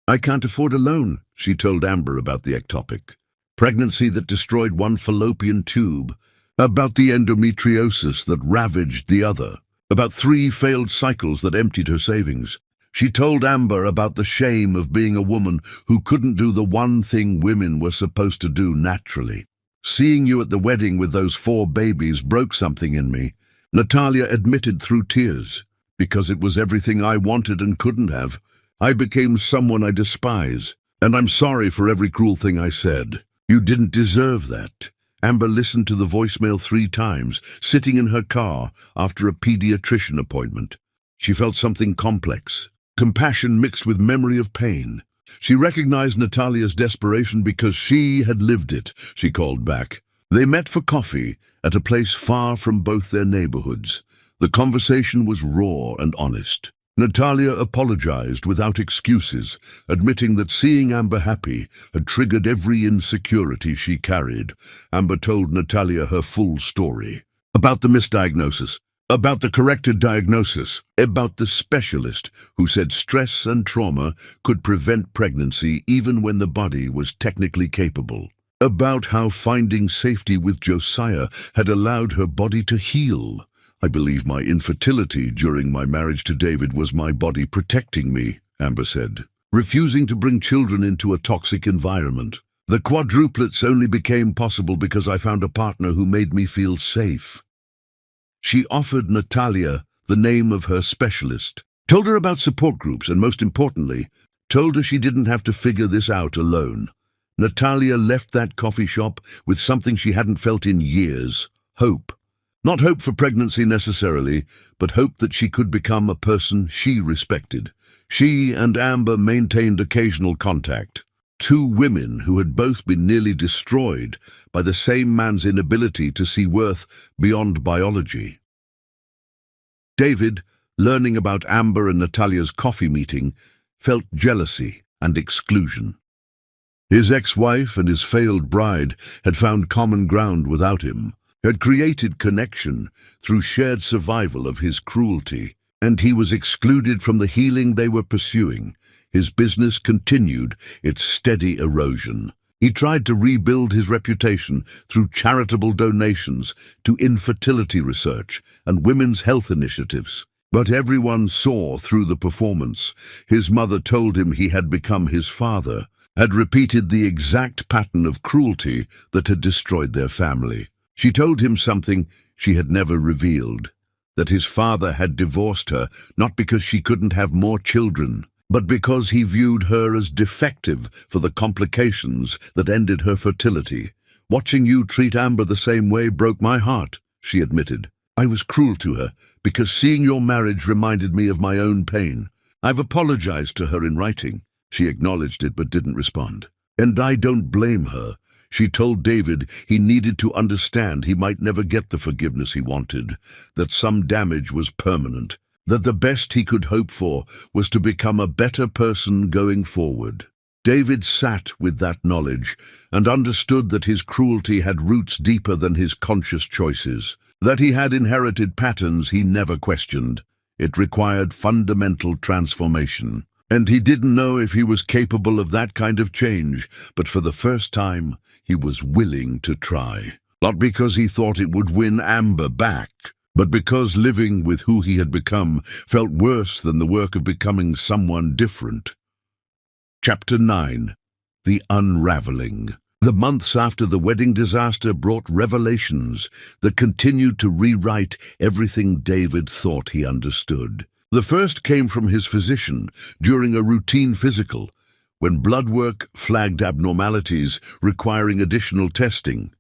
I can't afford a loan," she told Amber about the ectopic pregnancy that destroyed one fallopian tube, about the endometriosis that ravaged the other, about 3 failed cycles that emptied her savings. She told Amber about the shame of being a woman who couldn't do the one thing women were supposed to do naturally. "Seeing you at the wedding with those 4 babies broke something in me," Natalia admitted through tears. "Because it was everything I wanted and couldn't have. I became someone I despise, and I'm sorry for every cruel thing I said. You didn't deserve that." Amber listened to the voicemail 3 times, sitting in her car after a pediatrician appointment. She felt something complex, compassion mixed with memory of pain. She recognized Natalia's desperation because she had lived it. She called back. They met for coffee at a place far from both their neighborhoods. The conversation was raw and honest. Natalia apologized without excuses, admitting that seeing Amber happy had triggered every insecurity she carried. Amber told Natalia her full story. About the misdiagnosis, about the corrected diagnosis, about the specialist who said stress and trauma could prevent pregnancy even when the body was technically capable. About how finding safety with Josiah had allowed her body to heal. "I believe my infertility during my marriage to David was my body protecting me," Amber said, refusing to bring children into a toxic environment. "The quadruplets only became possible because I found a partner who made me feel safe." She offered Natalia the name of her specialist, told her about support groups, and most importantly, told her she didn't have to figure this out alone. Natalia left that coffee shop with something she hadn't felt in years: hope. Not hope for pregnancy necessarily, but hope that she could become a person she respected. She and Amber maintained occasional contact. 2 women who had both been nearly destroyed by the same man's inability to see worth beyond biology. David, learning about Amber and Natalia's coffee meeting, felt jealousy and exclusion. His ex-wife and his failed bride had found common ground without him, had created connection through shared survival of his cruelty, and he was excluded from the healing they were pursuing. His business continued its steady erosion. He tried to rebuild his reputation through charitable donations to infertility research and women's health initiatives. But everyone saw through the performance. His mother told him he had become his father, had repeated the exact pattern of cruelty that had destroyed their family. She told him something she had never revealed, that his father had divorced her not because she couldn't have more children, but because he viewed her as defective for the complications that ended her fertility. "Watching you treat Amber the same way broke my heart," she admitted. "I was cruel to her because seeing your marriage reminded me of my own pain. I've apologized to her in writing." She acknowledged it but didn't respond. "And I don't blame her. She told David he needed to understand he might never get the forgiveness he wanted, that some damage was permanent, that the best he could hope for was to become a better person going forward." David sat with that knowledge and understood that his cruelty had roots deeper than his conscious choices, that he had inherited patterns he never questioned. It required fundamental transformation. And he didn't know if he was capable of that kind of change, but for the first time, he was willing to try. Not because he thought it would win Amber back, but because living with who he had become felt worse than the work of becoming someone different. Chapter 9. The Unraveling. The months after the wedding disaster brought revelations that continued to rewrite everything David thought he understood. The first came from his physician during a routine physical, when blood work flagged abnormalities requiring additional testing.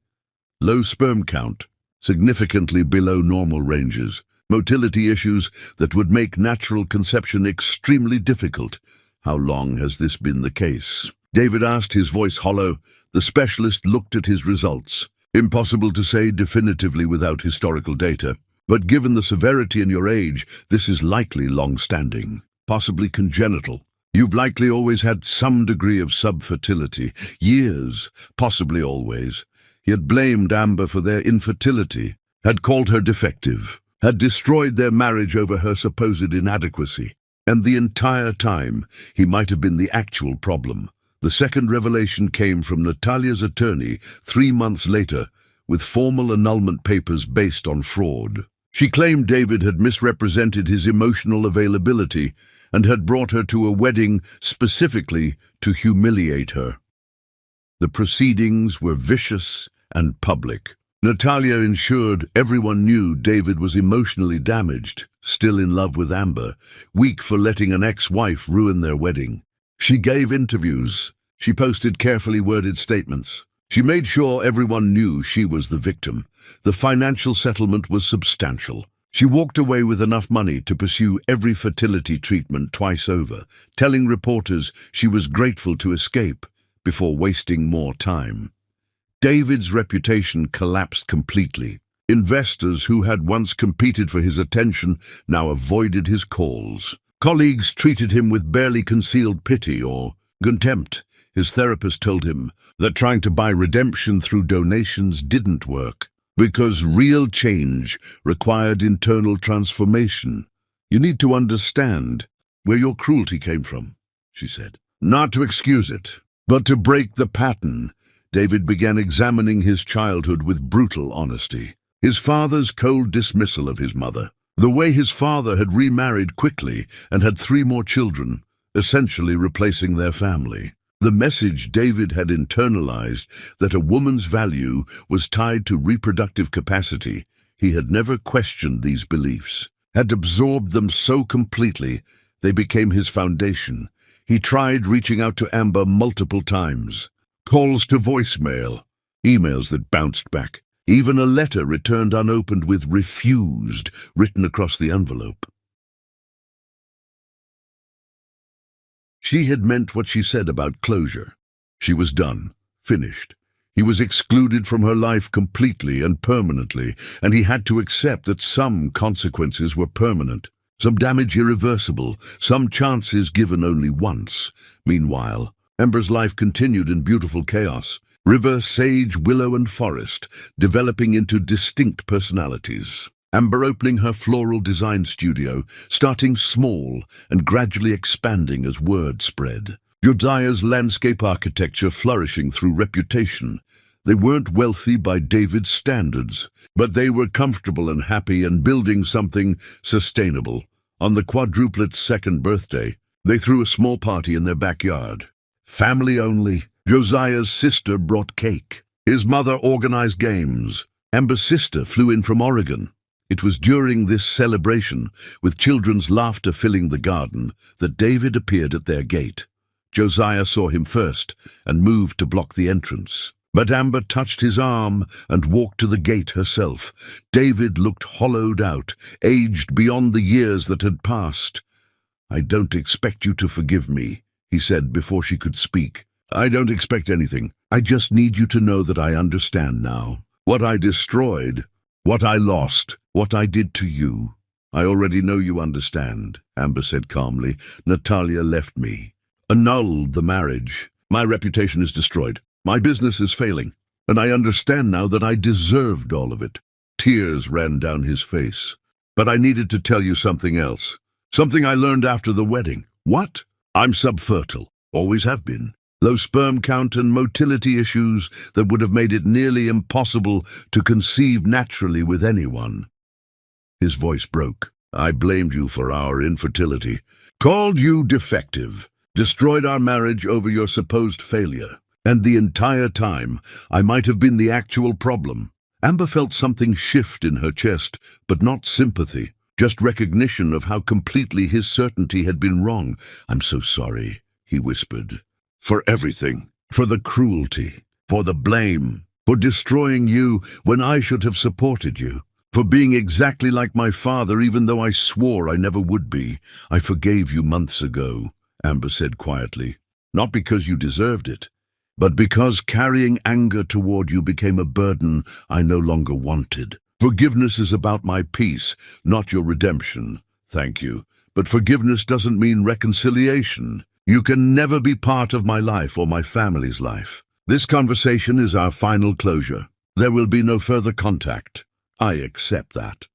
Low sperm count, significantly below normal ranges, motility issues that would make natural conception extremely difficult. "How long has this been the case?" David asked, his voice hollow. The specialist looked at his results. "Impossible to say definitively without historical data. But given the severity and your age, this is likely long-standing, possibly congenital. You've likely always had some degree of subfertility. Years, possibly always." He had blamed Amber for their infertility, had called her defective, had destroyed their marriage over her supposed inadequacy. And the entire time, he might have been the actual problem. The second revelation came from Natalia's attorney 3 months later, with formal annulment papers based on fraud. She claimed David had misrepresented his emotional availability and had brought her to a wedding specifically to humiliate her. The proceedings were vicious and public. Natalia ensured everyone knew David was emotionally damaged, still in love with Amber, weak for letting an ex-wife ruin their wedding. She gave interviews. She posted carefully worded statements. She made sure everyone knew she was the victim. The financial settlement was substantial. She walked away with enough money to pursue every fertility treatment twice over, telling reporters she was grateful to escape before wasting more time. David's reputation collapsed completely. Investors who had once competed for his attention now avoided his calls. Colleagues treated him with barely concealed pity or contempt. His therapist told him that trying to buy redemption through donations didn't work, because real change required internal transformation. "You need to understand where your cruelty came from," she said. "Not to excuse it, but to break the pattern." David began examining his childhood with brutal honesty. His father's cold dismissal of his mother, the way his father had remarried quickly and had 3 more children, essentially replacing their family. The message David had internalized, that a woman's value was tied to reproductive capacity. He had never questioned these beliefs, had absorbed them so completely they became his foundation. He tried reaching out to Amber multiple times. Calls to voicemail, emails that bounced back, even a letter returned unopened with "refused" written across the envelope. She had meant what she said about closure. She was done, finished. He was excluded from her life completely and permanently, and he had to accept that some consequences were permanent, some damage irreversible, some chances given only once. Meanwhile, Amber's life continued in beautiful chaos. River, sage, willow, and forest, developing into distinct personalities. Amber opening her floral design studio, starting small and gradually expanding as word spread. Josiah's landscape architecture flourishing through reputation. They weren't wealthy by David's standards, but they were comfortable and happy and building something sustainable. On the quadruplet's 2nd birthday, they threw a small party in their backyard. Family only. Josiah's sister brought cake. His mother organized games. Amber's sister flew in from Oregon. It was during this celebration, with children's laughter filling the garden, that David appeared at their gate. Josiah saw him first and moved to block the entrance. But Amber touched his arm and walked to the gate herself. David looked hollowed out, aged beyond the years that had passed. "I don't expect you to forgive me," he said before she could speak. "I don't expect anything. I just need you to know that I understand now. What I destroyed, what I lost, what I did to you. I already know you understand," Amber said calmly. "Natalia left me, annulled the marriage. My reputation is destroyed. My business is failing, and I understand now that I deserved all of it." Tears ran down his face. "But I needed to tell you something else. Something I learned after the wedding." "What?" "I'm subfertile. Always have been. Low sperm count and motility issues that would have made it nearly impossible to conceive naturally with anyone." His voice broke. "I blamed you for our infertility. Called you defective. Destroyed our marriage over your supposed failure. And the entire time, I might have been the actual problem." Amber felt something shift in her chest, but not sympathy, just recognition of how completely his certainty had been wrong. "I'm so sorry," he whispered. "For everything. For the cruelty. For the blame. For destroying you when I should have supported you. For being exactly like my father even though I swore I never would be. I forgave you months ago," Amber said quietly. "Not because you deserved it, but because carrying anger toward you became a burden I no longer wanted. Forgiveness is about my peace, not your redemption. Thank you. But forgiveness doesn't mean reconciliation. You can never be part of my life or my family's life. This conversation is our final closure. There will be no further contact. I accept that.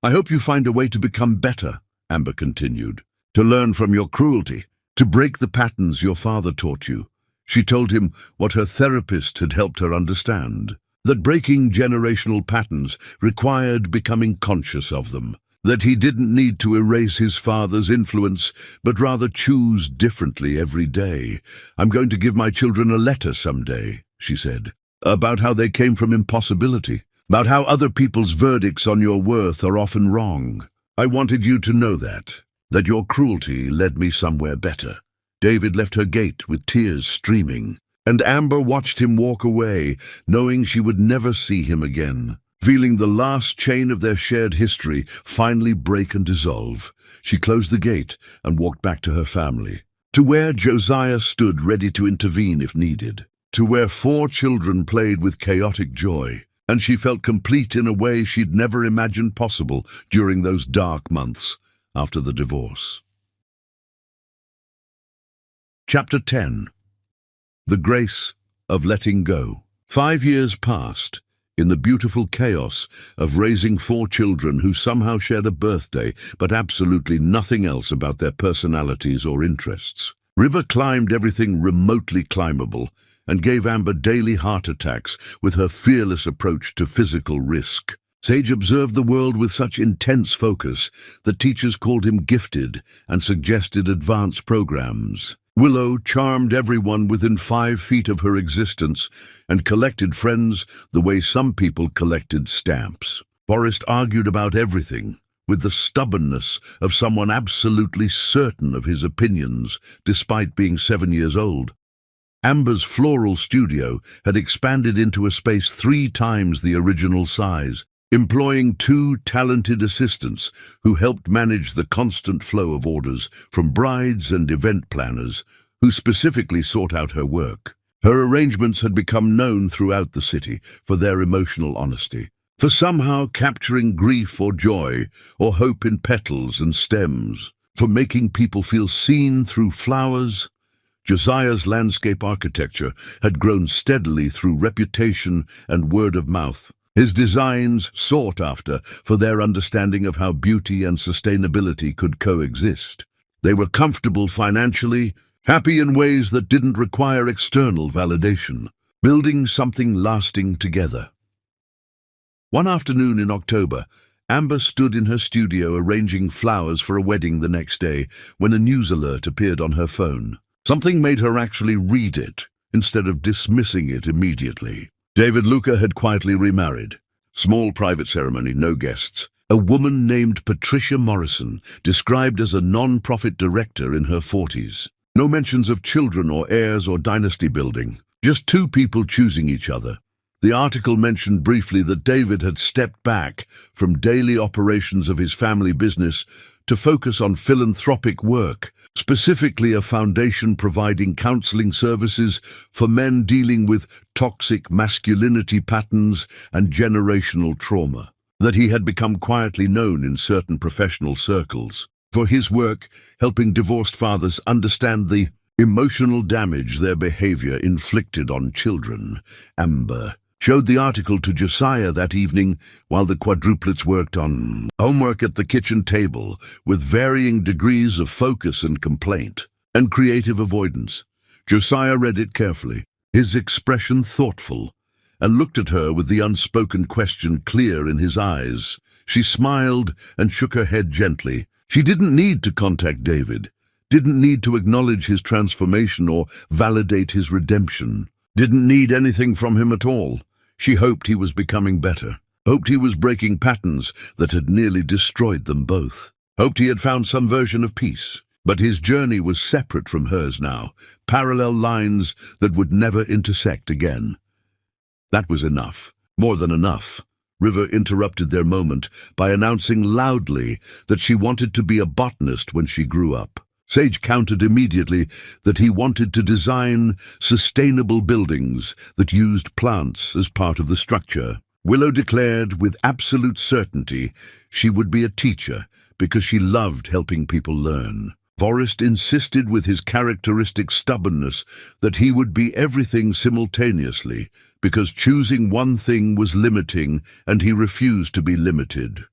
I hope you find a way to become better," Amber continued. "To learn from your cruelty. To break the patterns your father taught you." She told him what her therapist had helped her understand, that breaking generational patterns required becoming conscious of them, that he didn't need to erase his father's influence, but rather choose differently every day. "I'm going to give my children a letter someday," she said, "about how they came from impossibility, about how other people's verdicts on your worth are often wrong. I wanted you to know that your cruelty led me somewhere better." David left her gate with tears streaming, and Amber watched him walk away, knowing she would never see him again. Feeling the last chain of their shared history finally break and dissolve, she closed the gate and walked back to her family, to where Josiah stood ready to intervene if needed, to where 4 children played with chaotic joy, and she felt complete in a way she'd never imagined possible during those dark months after the divorce. Chapter 10. The Grace of Letting Go. 5 years passed in the beautiful chaos of raising 4 children who somehow shared a birthday, but absolutely nothing else about their personalities or interests. River climbed everything remotely climbable and gave Amber daily heart attacks with her fearless approach to physical risk. Sage observed the world with such intense focus that teachers called him gifted and suggested advanced programs. Willow charmed everyone within 5 feet of her existence and collected friends the way some people collected stamps. Forrest argued about everything, with the stubbornness of someone absolutely certain of his opinions, despite being 7 years old. Amber's floral studio had expanded into a space 3 times the original size, employing 2 talented assistants who helped manage the constant flow of orders from brides and event planners who specifically sought out her work. Her arrangements had become known throughout the city for their emotional honesty, for somehow capturing grief or joy or hope in petals and stems, for making people feel seen through flowers. Josiah's landscape architecture had grown steadily through reputation and word of mouth, his designs sought after for their understanding of how beauty and sustainability could coexist. They were comfortable financially, happy in ways that didn't require external validation, building something lasting together. One afternoon in October, Amber stood in her studio arranging flowers for a wedding the next day when a news alert appeared on her phone. Something made her actually read it, instead of dismissing it immediately. David Luca had quietly remarried. Small private ceremony, no guests. A woman named Patricia Morrison, described as a non-profit director in her 40s. No mentions of children or heirs or dynasty building. Just two people choosing each other. The article mentioned briefly that David had stepped back from daily operations of his family business to focus on philanthropic work, specifically a foundation providing counseling services for men dealing with toxic masculinity patterns and generational trauma. That he had become quietly known in certain professional circles for his work helping divorced fathers understand the emotional damage their behavior inflicted on children. Amber showed the article to Josiah that evening while the quadruplets worked on homework at the kitchen table with varying degrees of focus and complaint and creative avoidance. Josiah read it carefully, his expression thoughtful, and looked at her with the unspoken question clear in his eyes. She smiled and shook her head gently. She didn't need to contact David, didn't need to acknowledge his transformation or validate his redemption, didn't need anything from him at all. She hoped he was becoming better, hoped he was breaking patterns that had nearly destroyed them both, hoped he had found some version of peace. But his journey was separate from hers now, parallel lines that would never intersect again. That was enough, more than enough. River interrupted their moment by announcing loudly that she wanted to be a botanist when she grew up. Sage countered immediately that he wanted to design sustainable buildings that used plants as part of the structure. Willow declared with absolute certainty she would be a teacher because she loved helping people learn. Forrest insisted with his characteristic stubbornness that he would be everything simultaneously because choosing one thing was limiting and he refused to be limited.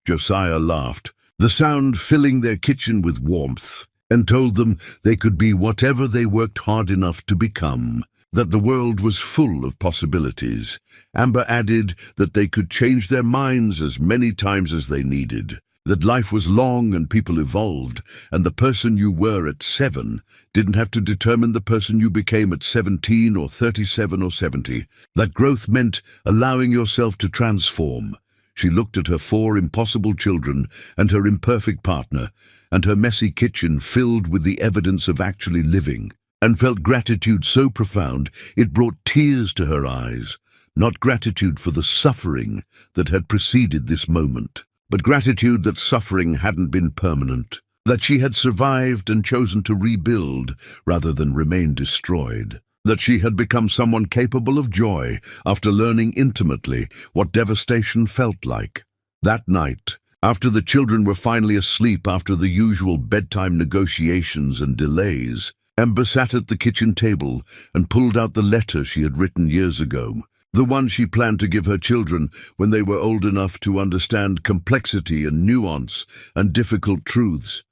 Josiah laughed, the sound filling their kitchen with warmth, and told them they could be whatever they worked hard enough to become, that the world was full of possibilities. Amber added that they could change their minds as many times as they needed, that life was long and people evolved, and the person you were at 7 didn't have to determine the person you became at 17 or 37 or 70. That growth meant allowing yourself to transform. She looked at her 4 impossible children and her imperfect partner, and her messy kitchen filled with the evidence of actually living, and felt gratitude so profound it brought tears to her eyes, not gratitude for the suffering that had preceded this moment, but gratitude that suffering hadn't been permanent, that she had survived and chosen to rebuild rather than remain destroyed, that she had become someone capable of joy after learning intimately what devastation felt like. That night, after the children were finally asleep after the usual bedtime negotiations and delays, Amber sat at the kitchen table and pulled out the letter she had written years ago, the one she planned to give her children when they were old enough to understand complexity and nuance and difficult truths.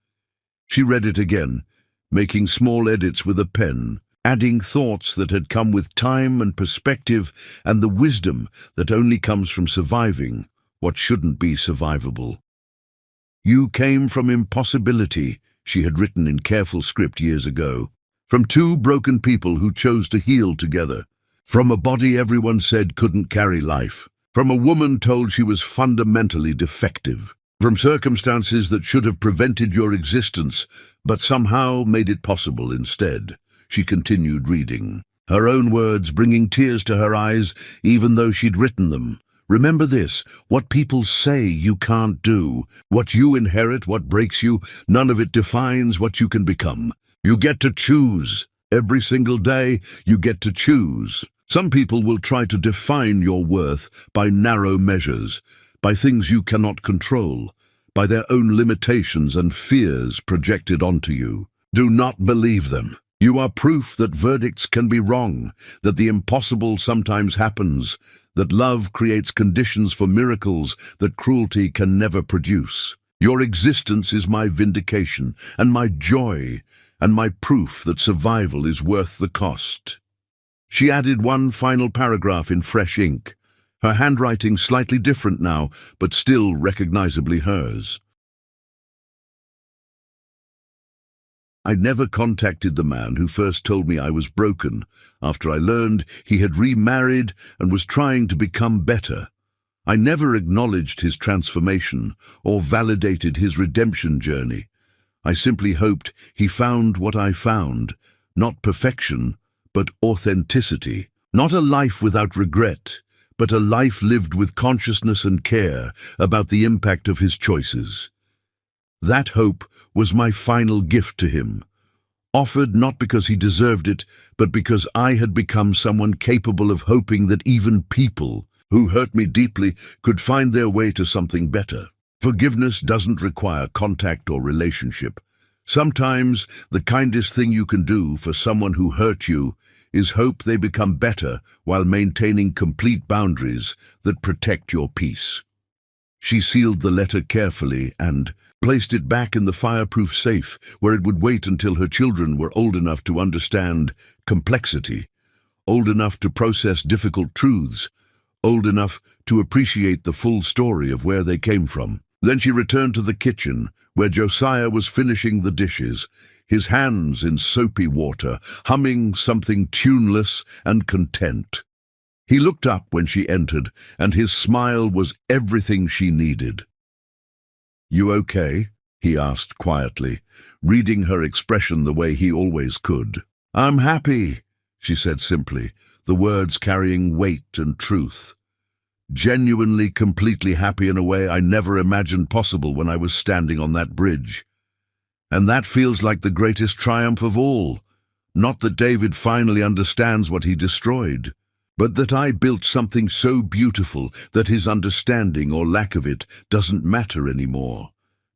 She read it again, making small edits with a pen, adding thoughts that had come with time and perspective and the wisdom that only comes from surviving what shouldn't be survivable. You came from impossibility, she had written in careful script years ago, from 2 broken people who chose to heal together, from a body everyone said couldn't carry life, from a woman told she was fundamentally defective, from circumstances that should have prevented your existence but somehow made it possible instead. She continued reading, her own words bringing tears to her eyes even though she'd written them. Remember this, what people say you can't do, what you inherit, what breaks you, none of it defines what you can become. You get to choose. Every single day, you get to choose. Some people will try to define your worth by narrow measures, by things you cannot control, by their own limitations and fears projected onto you. Do not believe them. You are proof that verdicts can be wrong, that the impossible sometimes happens, that love creates conditions for miracles that cruelty can never produce. Your existence is my vindication and my joy and my proof that survival is worth the cost. She added one final paragraph in fresh ink, her handwriting slightly different now, but still recognizably hers. I never contacted the man who first told me I was broken after I learned he had remarried and was trying to become better. I never acknowledged his transformation or validated his redemption journey. I simply hoped he found what I found, not perfection, but authenticity. Not a life without regret, but a life lived with consciousness and care about the impact of his choices. That hope was my final gift to him, offered not because he deserved it, but because I had become someone capable of hoping that even people who hurt me deeply could find their way to something better. Forgiveness doesn't require contact or relationship. Sometimes the kindest thing you can do for someone who hurt you is hope they become better while maintaining complete boundaries that protect your peace. She sealed the letter carefully and placed it back in the fireproof safe where it would wait until her children were old enough to understand complexity, old enough to process difficult truths, old enough to appreciate the full story of where they came from. Then she returned to the kitchen, where Josiah was finishing the dishes, his hands in soapy water, humming something tuneless and content. He looked up when she entered, and his smile was everything she needed. "You okay?" he asked quietly, reading her expression the way he always could. "I'm happy," she said simply, the words carrying weight and truth. Genuinely, completely happy in a way I never imagined possible when I was standing on that bridge. And that feels like the greatest triumph of all. Not that David finally understands what he destroyed, but that I built something so beautiful that his understanding or lack of it doesn't matter anymore.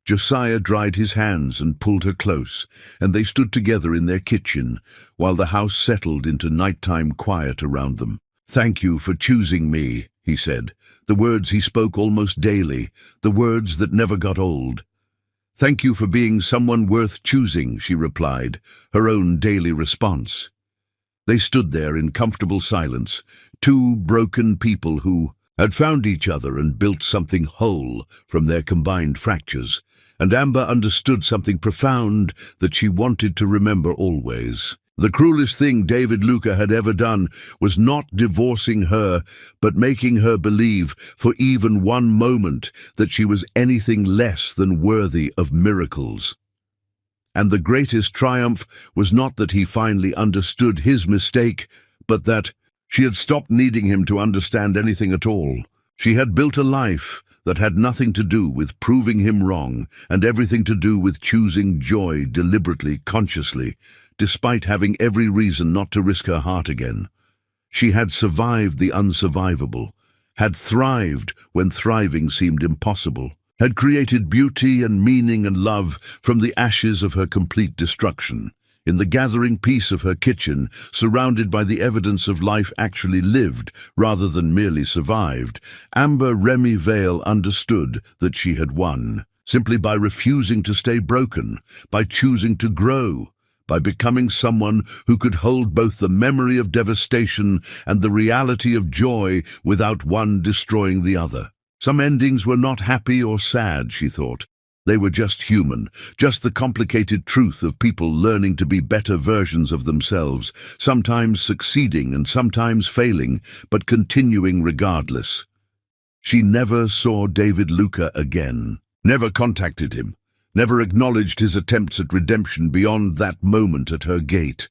Josiah dried his hands and pulled her close, and they stood together in their kitchen, while the house settled into nighttime quiet around them. "Thank you for choosing me," he said, the words he spoke almost daily, the words that never got old. "Thank you for being someone worth choosing," she replied, her own daily response. They stood there in comfortable silence, two broken people who had found each other and built something whole from their combined fractures, and Amber understood something profound that she wanted to remember always. The cruelest thing David Luca had ever done was not divorcing her, but making her believe for even one moment that she was anything less than worthy of miracles. And the greatest triumph was not that he finally understood his mistake, but that she had stopped needing him to understand anything at all. She had built a life that had nothing to do with proving him wrong and everything to do with choosing joy deliberately, consciously, despite having every reason not to risk her heart again. She had survived the unsurvivable, had thrived when thriving seemed impossible, had created beauty and meaning and love from the ashes of her complete destruction. In the gathering peace of her kitchen, surrounded by the evidence of life actually lived rather than merely survived, Amber Remy Vale understood that she had won, simply by refusing to stay broken, by choosing to grow, by becoming someone who could hold both the memory of devastation and the reality of joy without one destroying the other. Some endings were not happy or sad, she thought. They were just human, just the complicated truth of people learning to be better versions of themselves, sometimes succeeding and sometimes failing, but continuing regardless. She never saw David Luca again, never contacted him, never acknowledged his attempts at redemption beyond that moment at her gate.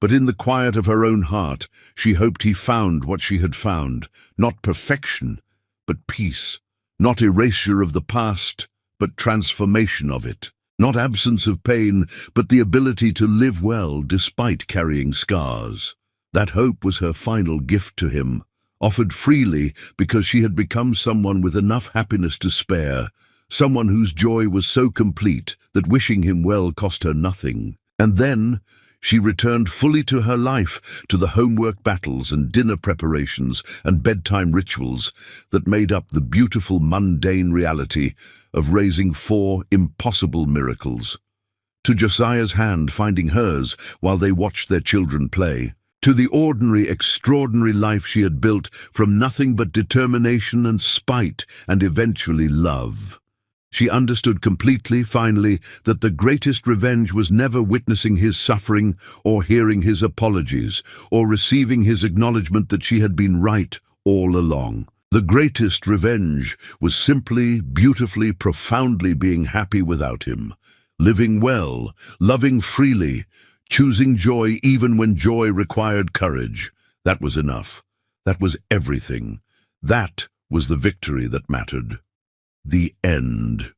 But in the quiet of her own heart, she hoped he found what she had found, not perfection, but peace, not erasure of the past, but transformation of it, not absence of pain, but the ability to live well despite carrying scars. That hope was her final gift to him, offered freely because she had become someone with enough happiness to spare, someone whose joy was so complete that wishing him well cost her nothing. And then she returned fully to her life, to the homework battles and dinner preparations and bedtime rituals that made up the beautiful mundane reality of raising 4 impossible miracles. To Josiah's hand finding hers while they watched their children play. To the ordinary, extraordinary life she had built from nothing but determination and spite and eventually love. She understood completely, finally, that the greatest revenge was never witnessing his suffering or hearing his apologies or receiving his acknowledgement that she had been right all along. The greatest revenge was simply, beautifully, profoundly being happy without him, living well, loving freely, choosing joy even when joy required courage. That was enough. That was everything. That was the victory that mattered. The end.